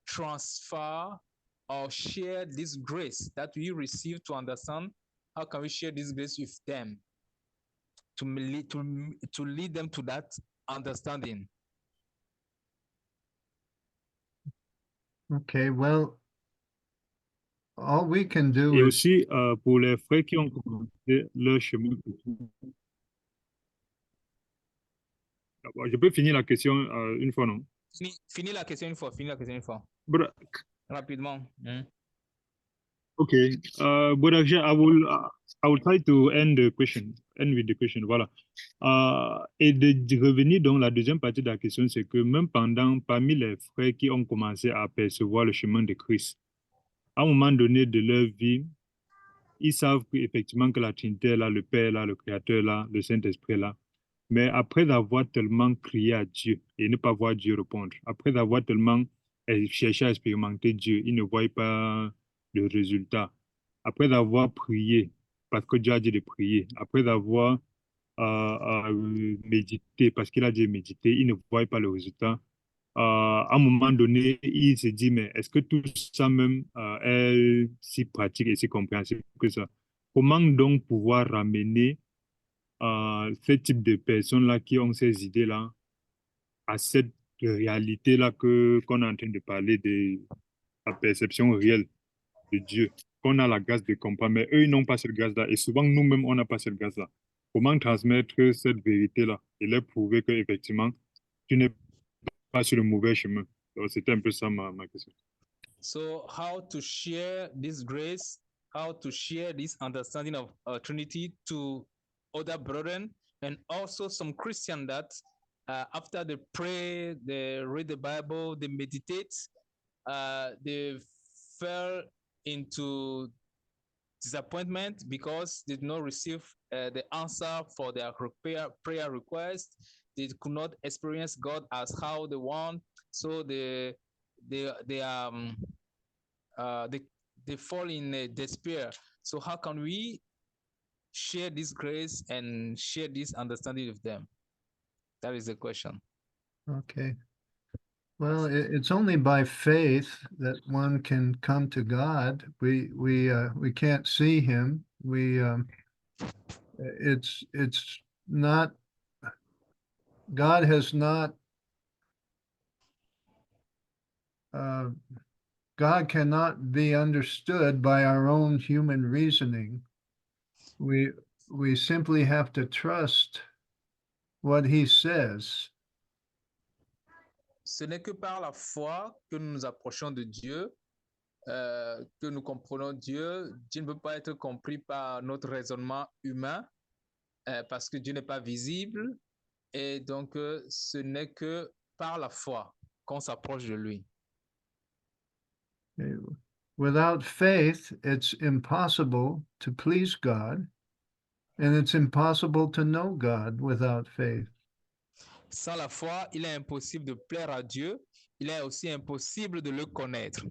transfer or share this grace that we receive to understand? How can we share this grace with them to lead them to that understanding? Okay, well, all we can do Et is aussi, pour les frères qui ont commencé leur chemin, je peux finir la question une fois, non? Finis la question une fois. But, Rapidement. okay, but actually, I will try to end with the question, voilà. Et de revenir dans la deuxième partie de la question, c'est que même parmi les frères qui ont commencé à percevoir le chemin de Christ, à un moment donné de leur vie, ils savent effectivement que la Trinité est là, le Père est là, le Créateur est là, le Saint-Esprit est là. Mais après avoir tellement crié à Dieu et ne pas voir Dieu répondre, après avoir tellement cherché à expérimenter Dieu, ils ne voient pas le résultat. Après avoir prié, parce que Dieu a dit de prier, après avoir médité, parce qu'il a dit de méditer, ils ne voient pas le résultat. À un moment donné, il se dit, mais est-ce que tout ça même est si pratique et si compréhensible que ça? Comment donc pouvoir ramener ce type de personnes-là qui ont ces idées-là à cette réalité-là qu'on est en train de parler de la perception réelle de Dieu? qu'on a la gaz de comprendre, mais eux, ils n'ont pas cette gaz-là. Et souvent, nous-mêmes, on n'a pas cette gaz-là. Comment transmettre cette vérité-là et leur prouver qu'effectivement, tu n'es pas sur le mauvais chemin. Donc, c'était un peu ça ma question. So how to share this grace, how to share this understanding of Trinity to other brethren, and also some Christian that after they pray, they read the Bible, they meditate, they fell into disappointment because they did not receive the answer for their prayer request. They could not experience God as how they want, so they fall in despair. So how can we share this grace and share this understanding with them? That is the question. Okay. Well, it's only by faith that one can come to God. We can't see Him. It's not. God has not. God cannot be understood by our own human reasoning. We simply have to trust what He says. Ce n'est que par la foi que nous nous approchons de Dieu, que nous comprenons Dieu. Dieu ne peut pas être compris par notre raisonnement humain parce que Dieu n'est pas visible. Et donc, ce n'est que par la foi qu'on s'approche de lui. Without faith, it's impossible to please God, and it's impossible to know God without faith. Sans la foi, il est impossible de plaire à Dieu. Il est aussi impossible de le connaître.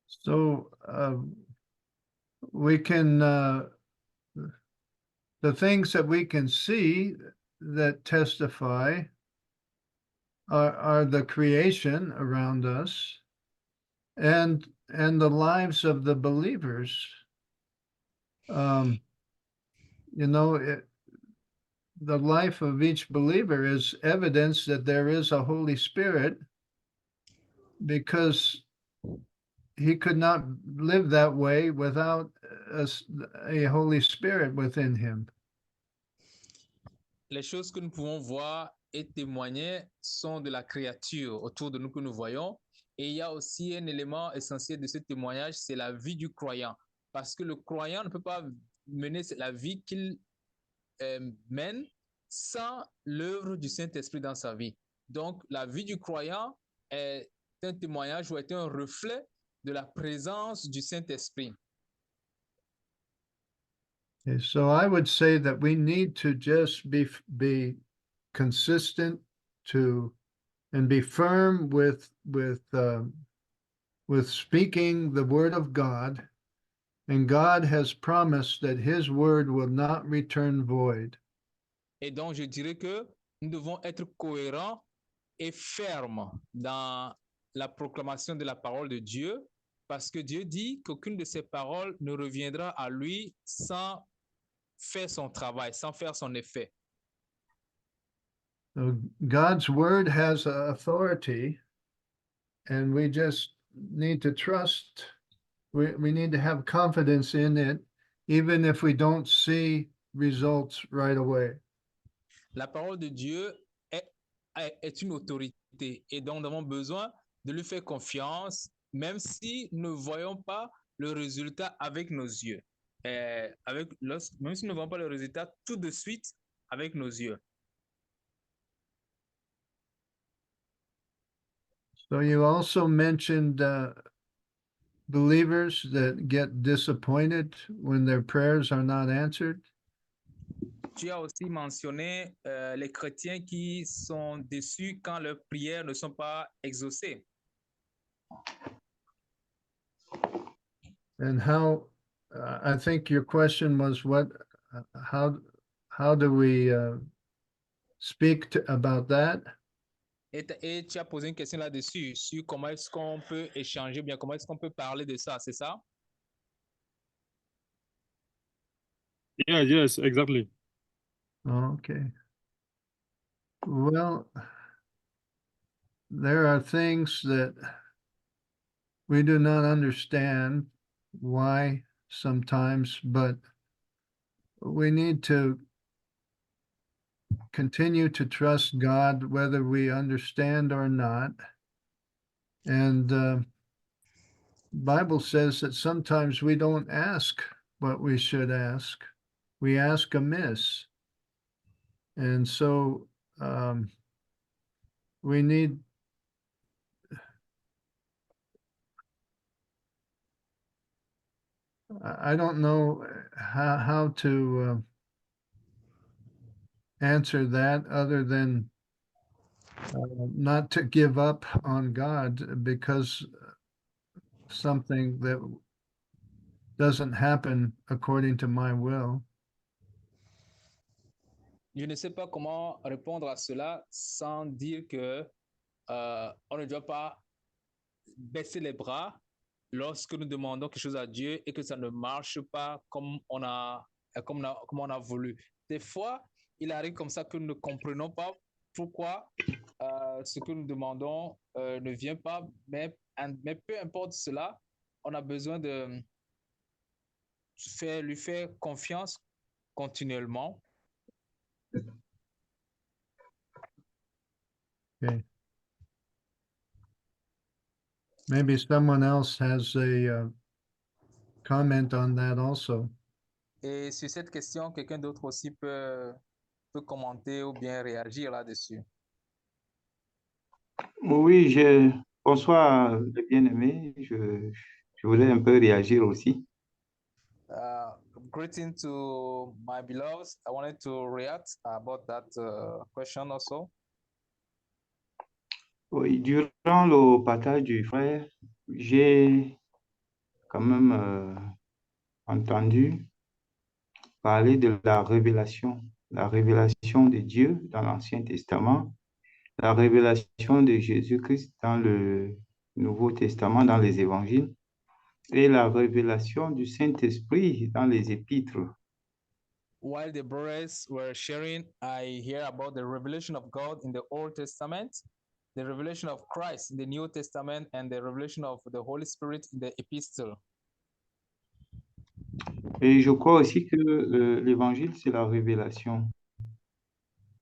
So we can, the things that we can see that testify are the creation around us and the lives of the believers. You know, the life of each believer is evidence that there is a Holy Spirit, because he could not live that way without a Holy Spirit within him. Les choses que nous pouvons voir et témoigner sont de la créature autour de nous que nous voyons. Et il y a aussi un élément essentiel de ce témoignage, c'est la vie du croyant. Parce que le croyant ne peut pas mener la vie qu'il mène sans l'œuvre du Saint-Esprit dans sa vie. Donc, la vie du croyant est un témoignage ou est un reflet de la présence du Saint-Esprit. Okay, so I would say that we need to just be consistent and be firm with speaking the word of God, and God has promised that His word will not return void. Et donc, je dirais que nous devons être cohérents et fermes dans la proclamation de la parole de Dieu, parce que Dieu dit qu'aucune de ses paroles ne reviendra à lui sans faire son travail, sans faire son effet. So God's word has authority, and we just need to trust. We need to have confidence in it, even if we don't see results right away. La parole de Dieu est une autorité, et donc nous avons besoin de lui faire confiance, même si nous ne voyons pas le résultat avec nos yeux. Même si nous ne voyons pas le résultat tout de suite avec nos yeux. So you also mentioned believers that get disappointed when their prayers are not answered. Tu as aussi mentionné les chrétiens qui sont déçus quand leurs prières ne sont pas exaucées. And how, I think your question was how do we speak about that? Et tu as posé une question là-dessus, sur comment est-ce qu'on peut échanger, bien comment est-ce qu'on peut parler de ça, c'est ça? Yeah, yes, exactly. Okay. Well, there are things that we do not understand why sometimes, but we need to continue to trust God whether we understand or not. And Bible says that sometimes we don't ask what we should ask. We ask amiss. And so we need I don't know how to answer that other than not to give up on God because something that doesn't happen according to my will. Je ne sais pas comment répondre à cela sans dire que on ne doit pas baisser les bras lorsque nous demandons quelque chose à Dieu et que ça ne marche pas comme on a voulu. Des fois, il arrive comme ça que nous ne comprenons pas pourquoi ce que nous demandons ne vient pas, mais peu importe cela, on a besoin de lui faire confiance continuellement. Okay. Maybe someone else has a comment on that also. Et sur cette question, quelqu'un d'autre aussi peut commenter ou bien réagir là-dessus. Oui, bonsoir les bien-aimés. Je voulais un peu réagir aussi. Greeting to my beloveds. I wanted to react about that question also. Oui, durant le partage du frère, j'ai quand même entendu parler de la révélation de Dieu dans l'Ancien Testament, la révélation de Jésus-Christ dans le Nouveau Testament, dans les évangiles, et la révélation du Saint-Esprit dans les épîtres. While the brothers were sharing, I hear about the revelation of God in the Old Testament, the revelation of Christ in the New Testament, and the revelation of the Holy Spirit in the epistle. Et je crois aussi que l'évangile, c'est la révélation.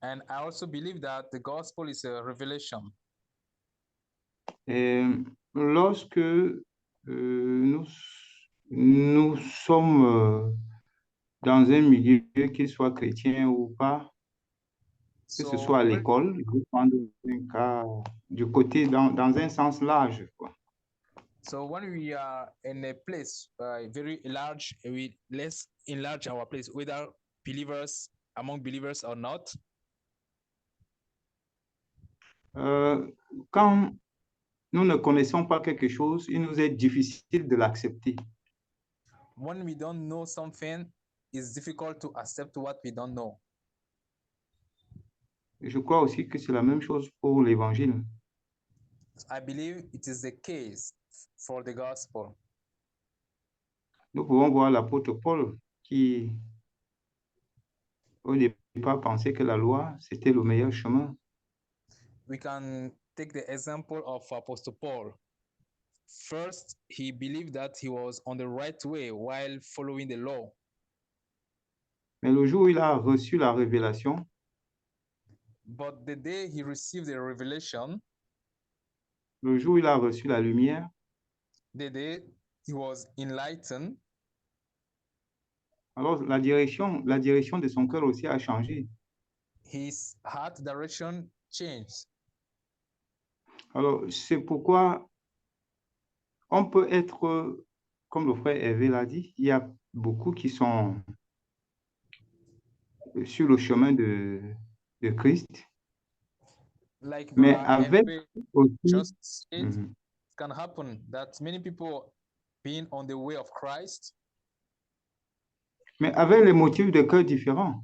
And I also believe that the gospel is a revelation. Et lorsque nous sommes dans un milieu, qu'il soit chrétien ou pas, que ce soit à l'école, je vais prendre un cas du côté dans un sens large, quoi. So when we are in a place very large, let's enlarge our place, whether believers, among believers or not. Quand nous ne connaissons pas quelque chose, il nous est difficile de l'accepter. When we don't know something, it's difficult to accept what we don't know. Je crois aussi que c'est la même chose pour l'évangile. I believe it is the case for the gospel. Nous pouvons voir l'apôtre Paul qui, au départ, pensait que la loi, c'était le meilleur chemin. We can take the example of Apostle Paul. First, he believed that he was on the right way while following the law. Mais le jour où il a reçu la révélation, But the day he received the revelation, le jour où il a reçu la lumière, the day he was enlightened, alors la direction de son cœur aussi a changé. his heart direction changed. Alors, c'est pourquoi on peut être, comme le frère Hervé l'a dit, il y a beaucoup qui sont sur le chemin de Christ. Like Mais avec aussi, just said, it can happen that many people being on the way of Christ, mais avec les motifs de cœur différents.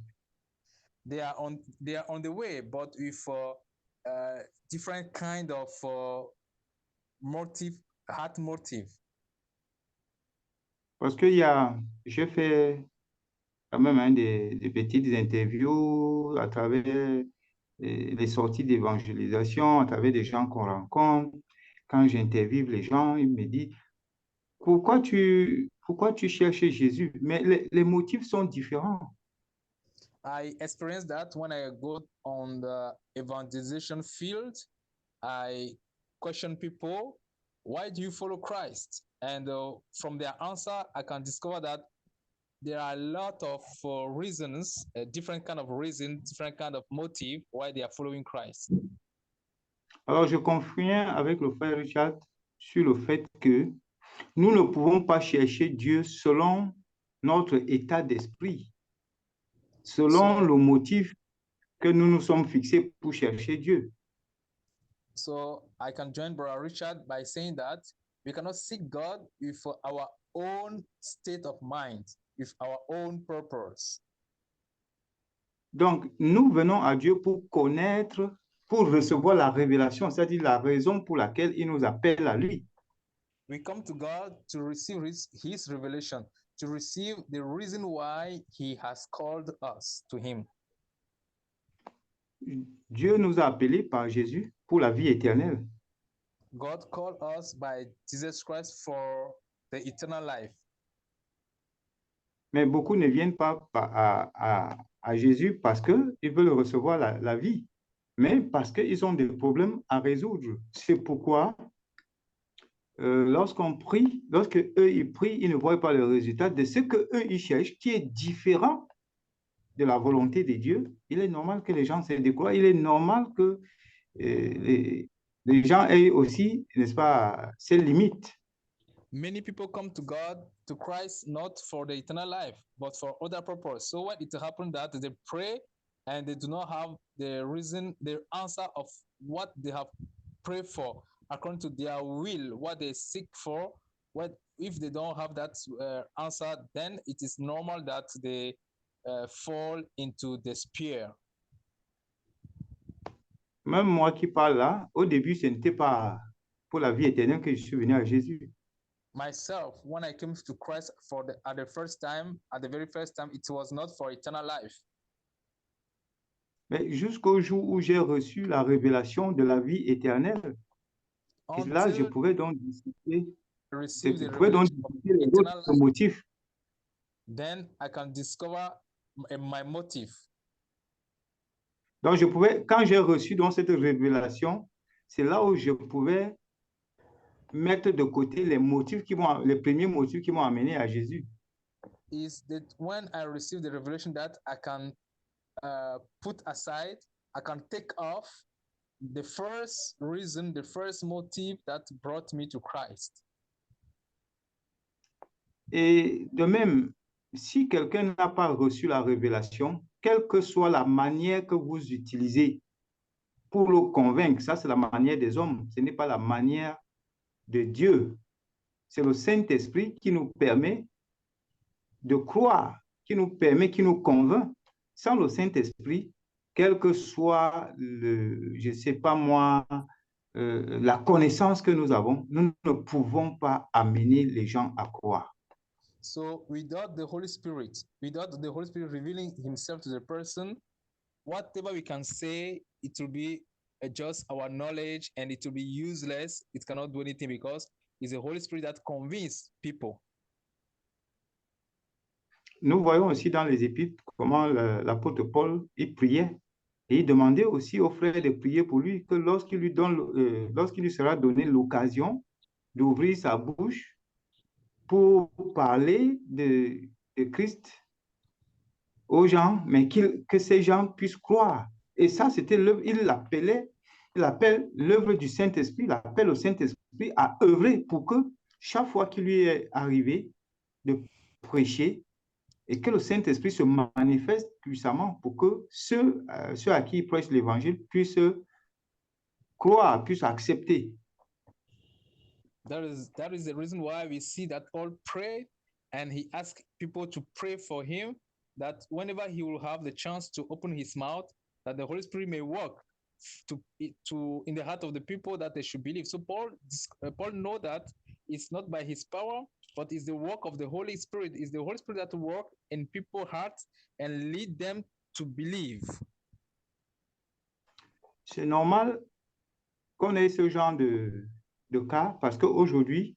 they are on the way, but with different kind of motive, heart motive. Parce que j'ai fait quand même des petites interviews à travers les sorties d'évangélisation, à travers des gens qu'on rencontre. Quand j'interviewe les gens, ils me disent, pourquoi tu cherches Jésus? Mais les motifs sont différents. I experienced that when I go on the evangelization field. I question people, why do you follow Christ? And from their answer, I can discover that there are a lot of reasons, different kind of reasons, different kind of motive why they are following Christ. Alors, je conviens avec le frère Richard sur le fait que nous ne pouvons pas chercher Dieu selon notre état d'esprit, selon le motif que nous nous sommes fixés pour chercher Dieu. So I can join Brother Richard by saying that we cannot seek God with our own state of mind, with our own purpose. Donc, nous venons à Dieu pour connaître, pour recevoir la révélation, c'est-à-dire la raison pour laquelle il nous appelle à lui. We come to God to receive his revelation, to receive the reason why he has called us to him. Dieu nous a appelés par Jésus pour la vie éternelle. God called us by Jesus Christ for the eternal life. Mais beaucoup ne viennent pas à Jésus parce qu'ils veulent recevoir la vie, mais parce qu'ils ont des problèmes à résoudre. C'est pourquoi lorsqu'on prie, lorsque eux ils prient, ils ne voient pas le résultat de ce que eux ils cherchent, qui est différent de la volonté de Dieu. Il est normal que les gens se découragent. Il est normal que les gens aient aussi, n'est-ce pas, ces limites. Many people come to God, to Christ, not for the eternal life, but for other purpose. So when it happens that they pray and they do not have the reason, the answer of what they have prayed for, according to their will, what they seek for, if they don't have that answer, then it is normal that they fall into despair. Même moi qui parle là, au début, ce n'était pas pour la vie éternelle que je suis venu à Jésus. Myself, when I came to Christ at the very first time, it was not for eternal life. Mais jusqu'au jour où j'ai reçu la révélation de la vie éternelle, et là, je pouvais donc discuter les autres motifs. Then I can discover my motive. Donc, quand j'ai reçu donc cette révélation, c'est là où je pouvais mettre de côté les premiers motifs qui m'ont amené à Jésus. Is that when I received the revelation that I can put aside, I can take off the first reason, the first motive that brought me to Christ. Et de même, si quelqu'un n'a pas reçu la révélation, quelle que soit la manière que vous utilisez pour le convaincre, ça c'est la manière des hommes, ce n'est pas la manière de Dieu. C'est le Saint-Esprit qui nous permet de croire, qui nous convainc. Sans le Saint-Esprit, quel que soit je ne sais pas moi, la connaissance que nous avons, nous ne pouvons pas amener les gens à croire. So without the Holy Spirit revealing himself to the person, whatever we can say, it will be just our knowledge and it will be useless. It cannot do anything because it's the Holy Spirit that convinces people. Nous voyons aussi dans les Épîtres comment l'apôtre Paul, il priait et il demandait aussi aux frères de prier pour lui que lorsqu'il lui sera donné l'occasion d'ouvrir sa bouche pour parler de Christ aux gens, mais que ces gens puissent croire. Et ça, c'était l'œuvre, il appelle l'œuvre du Saint-Esprit, il appelle au Saint-Esprit à œuvrer pour que chaque fois qu'il lui est arrivé de prêcher, et que le Saint-Esprit se manifeste puissamment pour que ceux à qui il prêche l'évangile puissent croire, puissent accepter. That is the reason why we see that Paul prayed and he asked people to pray for him, that whenever he will have the chance to open his mouth, that the Holy Spirit may work to in the heart of the people that they should believe. So Paul know that it's not by his power, but it's the work of the Holy Spirit. It's the Holy Spirit that work in people's hearts and lead them to believe. C'est normal qu'on ait ce genre de cas parce qu'aujourd'hui,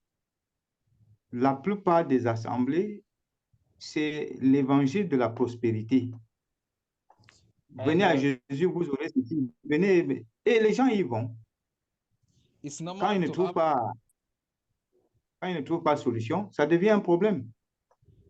la plupart des assemblées, c'est l'évangile de la prospérité. Venez à And Jésus, vous aurez ceci. Venez. Et les gens y vont. it's Quand normal ils ne to trouvent have pas, quand ils ne trouvent pas de solution, ça devient un problème.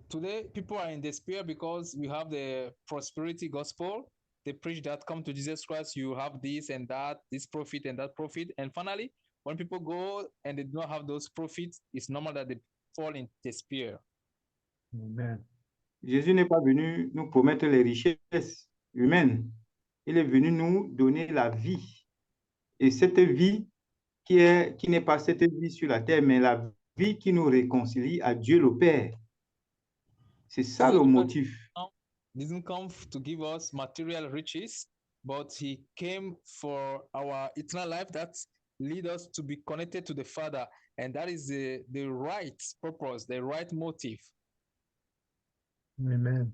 today people are in despair because we have the prosperity gospel. They preach that come to Jesus Christ, you have this and that, this profit and that profit. And finally, when people go and they don't have those profits, it's normal that they fall in despair. Amen. Jésus n'est pas venu nous promettre les richesses humaines. Il est venu nous donner la vie. Et cette vie qui n'est pas cette vie sur la terre, mais la vie qui nous réconcilie à Dieu le Père. C'est ça le So motif. didn't come to give us material riches, but he came for our eternal life that lead us to be connected to the Father. And that is the right purpose, the right motive. Amen.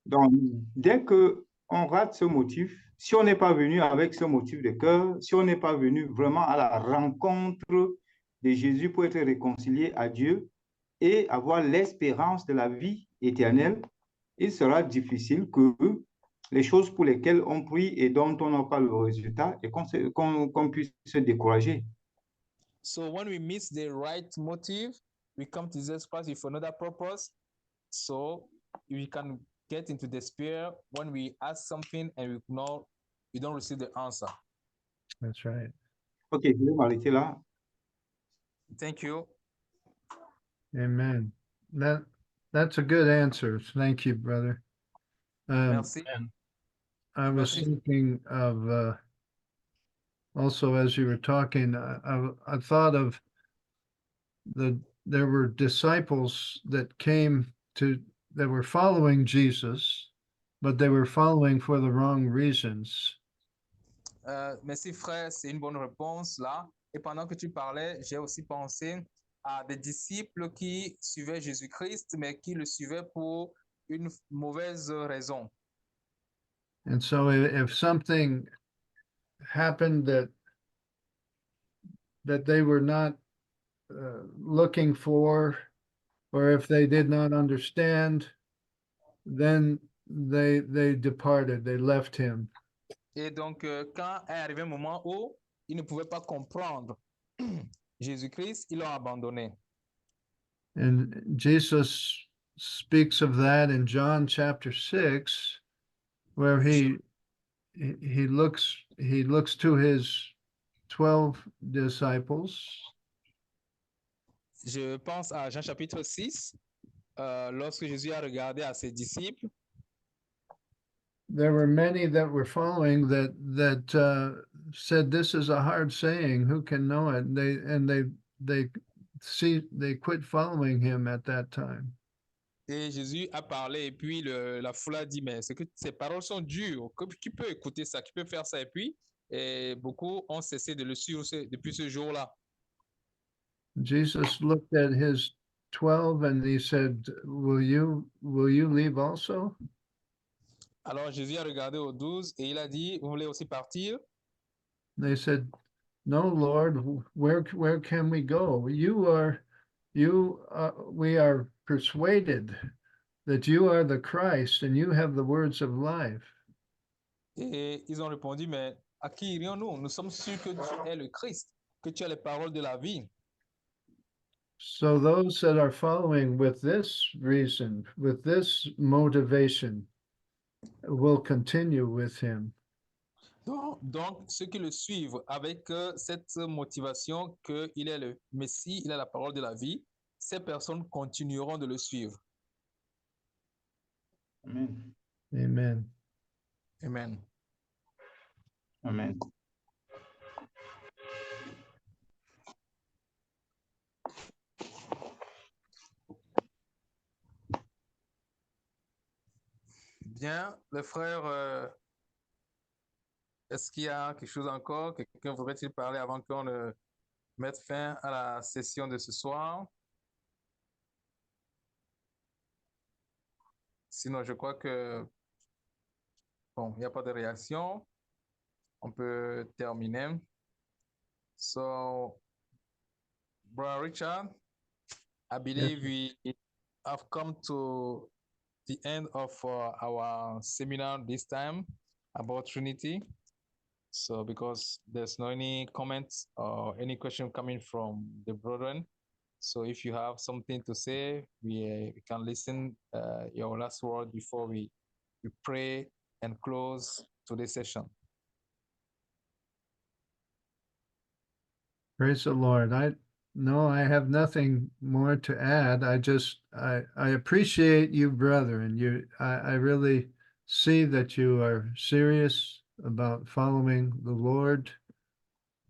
Donc, dès que on rate ce motif, si on n'est pas venu avec ce motif de cœur, si on n'est pas venu vraiment à la rencontre de Jésus pour être réconcilié à Dieu et avoir l'espérance de la vie éternelle, il sera difficile que les choses pour lesquelles on prie et dont on n'a pas le résultat et qu'on puisse se décourager. So when we miss the right motive, we come to Jesus Christ with another purpose. So we can get into despair when we ask something and we don't receive the answer. That's right. Ok, je vais m'arrêter là. Thank you. Amen. That's a good answer. Thank you, brother. Merci. I was Merci. thinking of also as you were talking, I thought of there were disciples that were following Jesus, but they were following for the wrong reasons. Merci frère, c'est une bonne réponse là. Et pendant que tu parlais, j'ai aussi pensé à des disciples qui suivaient Jésus-Christ, mais qui le suivaient pour une mauvaise raison. And so if something happened that they were not looking for, or if they did not understand, then they departed, they left him. Et donc, quand est arrivé un moment où ils ne pouvaient pas comprendre Jésus-Christ, ils l'ont abandonné. And Jesus speaks of that in John chapter 6, where he looks to his 12 disciples. Je pense à Jean chapitre 6, lorsque Jésus a regardé à ses disciples. There were many that were following that said, "This is a hard saying. Who can know it?" They quit following him at that time. Et Jésus a parlé et puis la foule a dit, mais c'est que ces paroles sont dures. Qui peut écouter ça? Qui peut faire ça? Et puis, beaucoup ont cessé de le suivre depuis ce jour-là. Jesus looked at his 12 and he said, will you leave also? Alors Jésus a regardé aux 12 et il a dit, vous voulez aussi partir? They said, no, Lord, where can we go? We are persuaded that you are the Christ and you have the words of life. Et ils ont répondu, mais à qui irions-nous? Nous sommes sûrs que tu es le Christ, que tu as les paroles de la vie. So those that are following with this reason, with this motivation, will continue with him. Donc, ceux qui le suivent avec cette motivation qu'il est le Messie, il a la parole de la vie, ces personnes continueront de le suivre. Amen. Amen. Amen. Amen. Bien, les frères, est-ce qu'il y a quelque chose encore? Quelqu'un voudrait-il parler avant qu'on ne mette fin à la session de ce soir? Sinon, je crois que, bon, il n'y a pas de réaction. On peut terminer. So, Brother Richard, I believe we have come to the end of our seminar this time about Trinity. So because there's no any comments or any question coming from the brethren, so if you have something to say, we can listen your last word before we pray and close today's session. Praise the Lord. I have nothing more to add. I appreciate you, brethren. I really see that you are serious about following the Lord,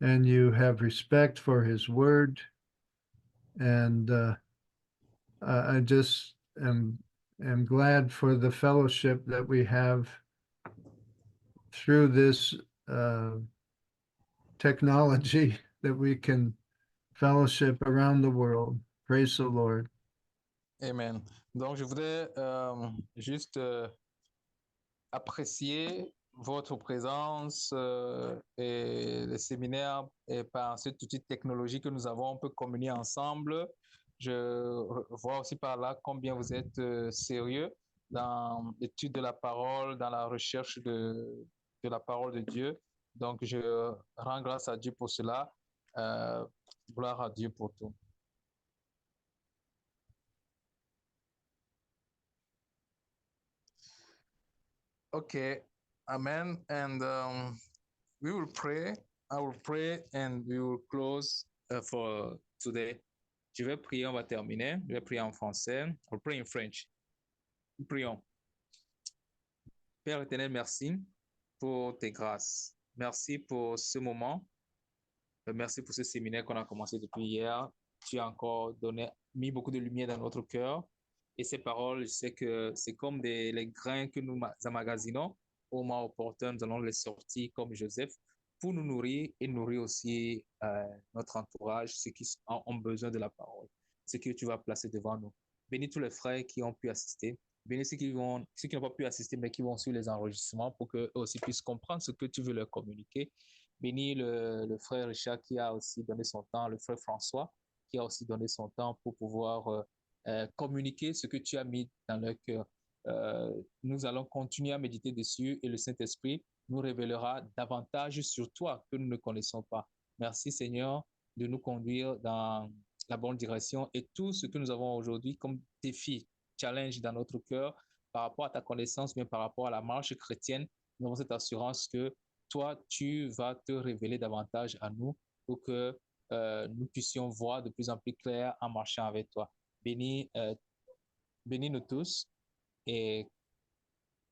and you have respect for his word. And I just am glad for the fellowship that we have through this technology, that we can fellowship around the world. Praise the Lord. Amen. Donc, je voudrais juste apprécier votre présence et le séminaire, et par cette petite technologie que nous avons, on peut communier ensemble. Je vois aussi par là combien vous êtes sérieux dans l'étude de la parole, dans la recherche de la parole de Dieu. Donc, je rends grâce à Dieu pour cela. Gloire à Dieu pour tout. Okay, amen. And we will pray. I will pray and we will close for today. Je vais prier, on va terminer. Je vais prier en français. I will pray in French. Prions. Père éternel, merci pour tes grâces. Merci pour ce moment. Merci pour ce séminaire qu'on a commencé depuis hier. Tu as encore mis beaucoup de lumière dans notre cœur. Et ces paroles, je sais que c'est comme les grains que nous emmagasinons. Au moment opportun, nous allons les sortir comme Joseph pour nous nourrir et nourrir aussi notre entourage, ceux qui ont besoin de la parole, ce que tu vas placer devant nous. Bénis tous les frères qui ont pu assister. Bénis ceux qui n'ont pas pu assister, mais qui vont suivre les enregistrements pour qu'eux aussi puissent comprendre ce que tu veux leur communiquer. Bénis le frère Richard qui a aussi donné son temps, le frère François qui a aussi donné son temps pour pouvoir communiquer ce que tu as mis dans leur cœur. Nous allons continuer à méditer dessus et le Saint-Esprit nous révélera davantage sur toi que nous ne connaissons pas. Merci Seigneur de nous conduire dans la bonne direction, et tout ce que nous avons aujourd'hui comme défi, challenge dans notre cœur par rapport à ta connaissance, mais par rapport à la marche chrétienne, nous avons cette assurance que toi, tu vas te révéler davantage à nous pour que nous puissions voir de plus en plus clair en marchant avec toi. Bénis-nous tous et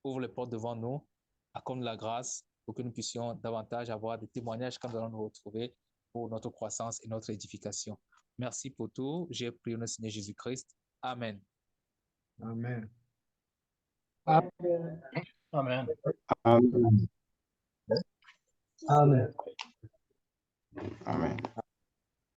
ouvre les portes devant nous, accorde la grâce pour que nous puissions davantage avoir des témoignages quand nous allons nous retrouver pour notre croissance et notre édification. Merci pour tout. J'ai prié au nom du Seigneur Jésus-Christ. Amen. Amen. Amen. Amen. Amen. Amen.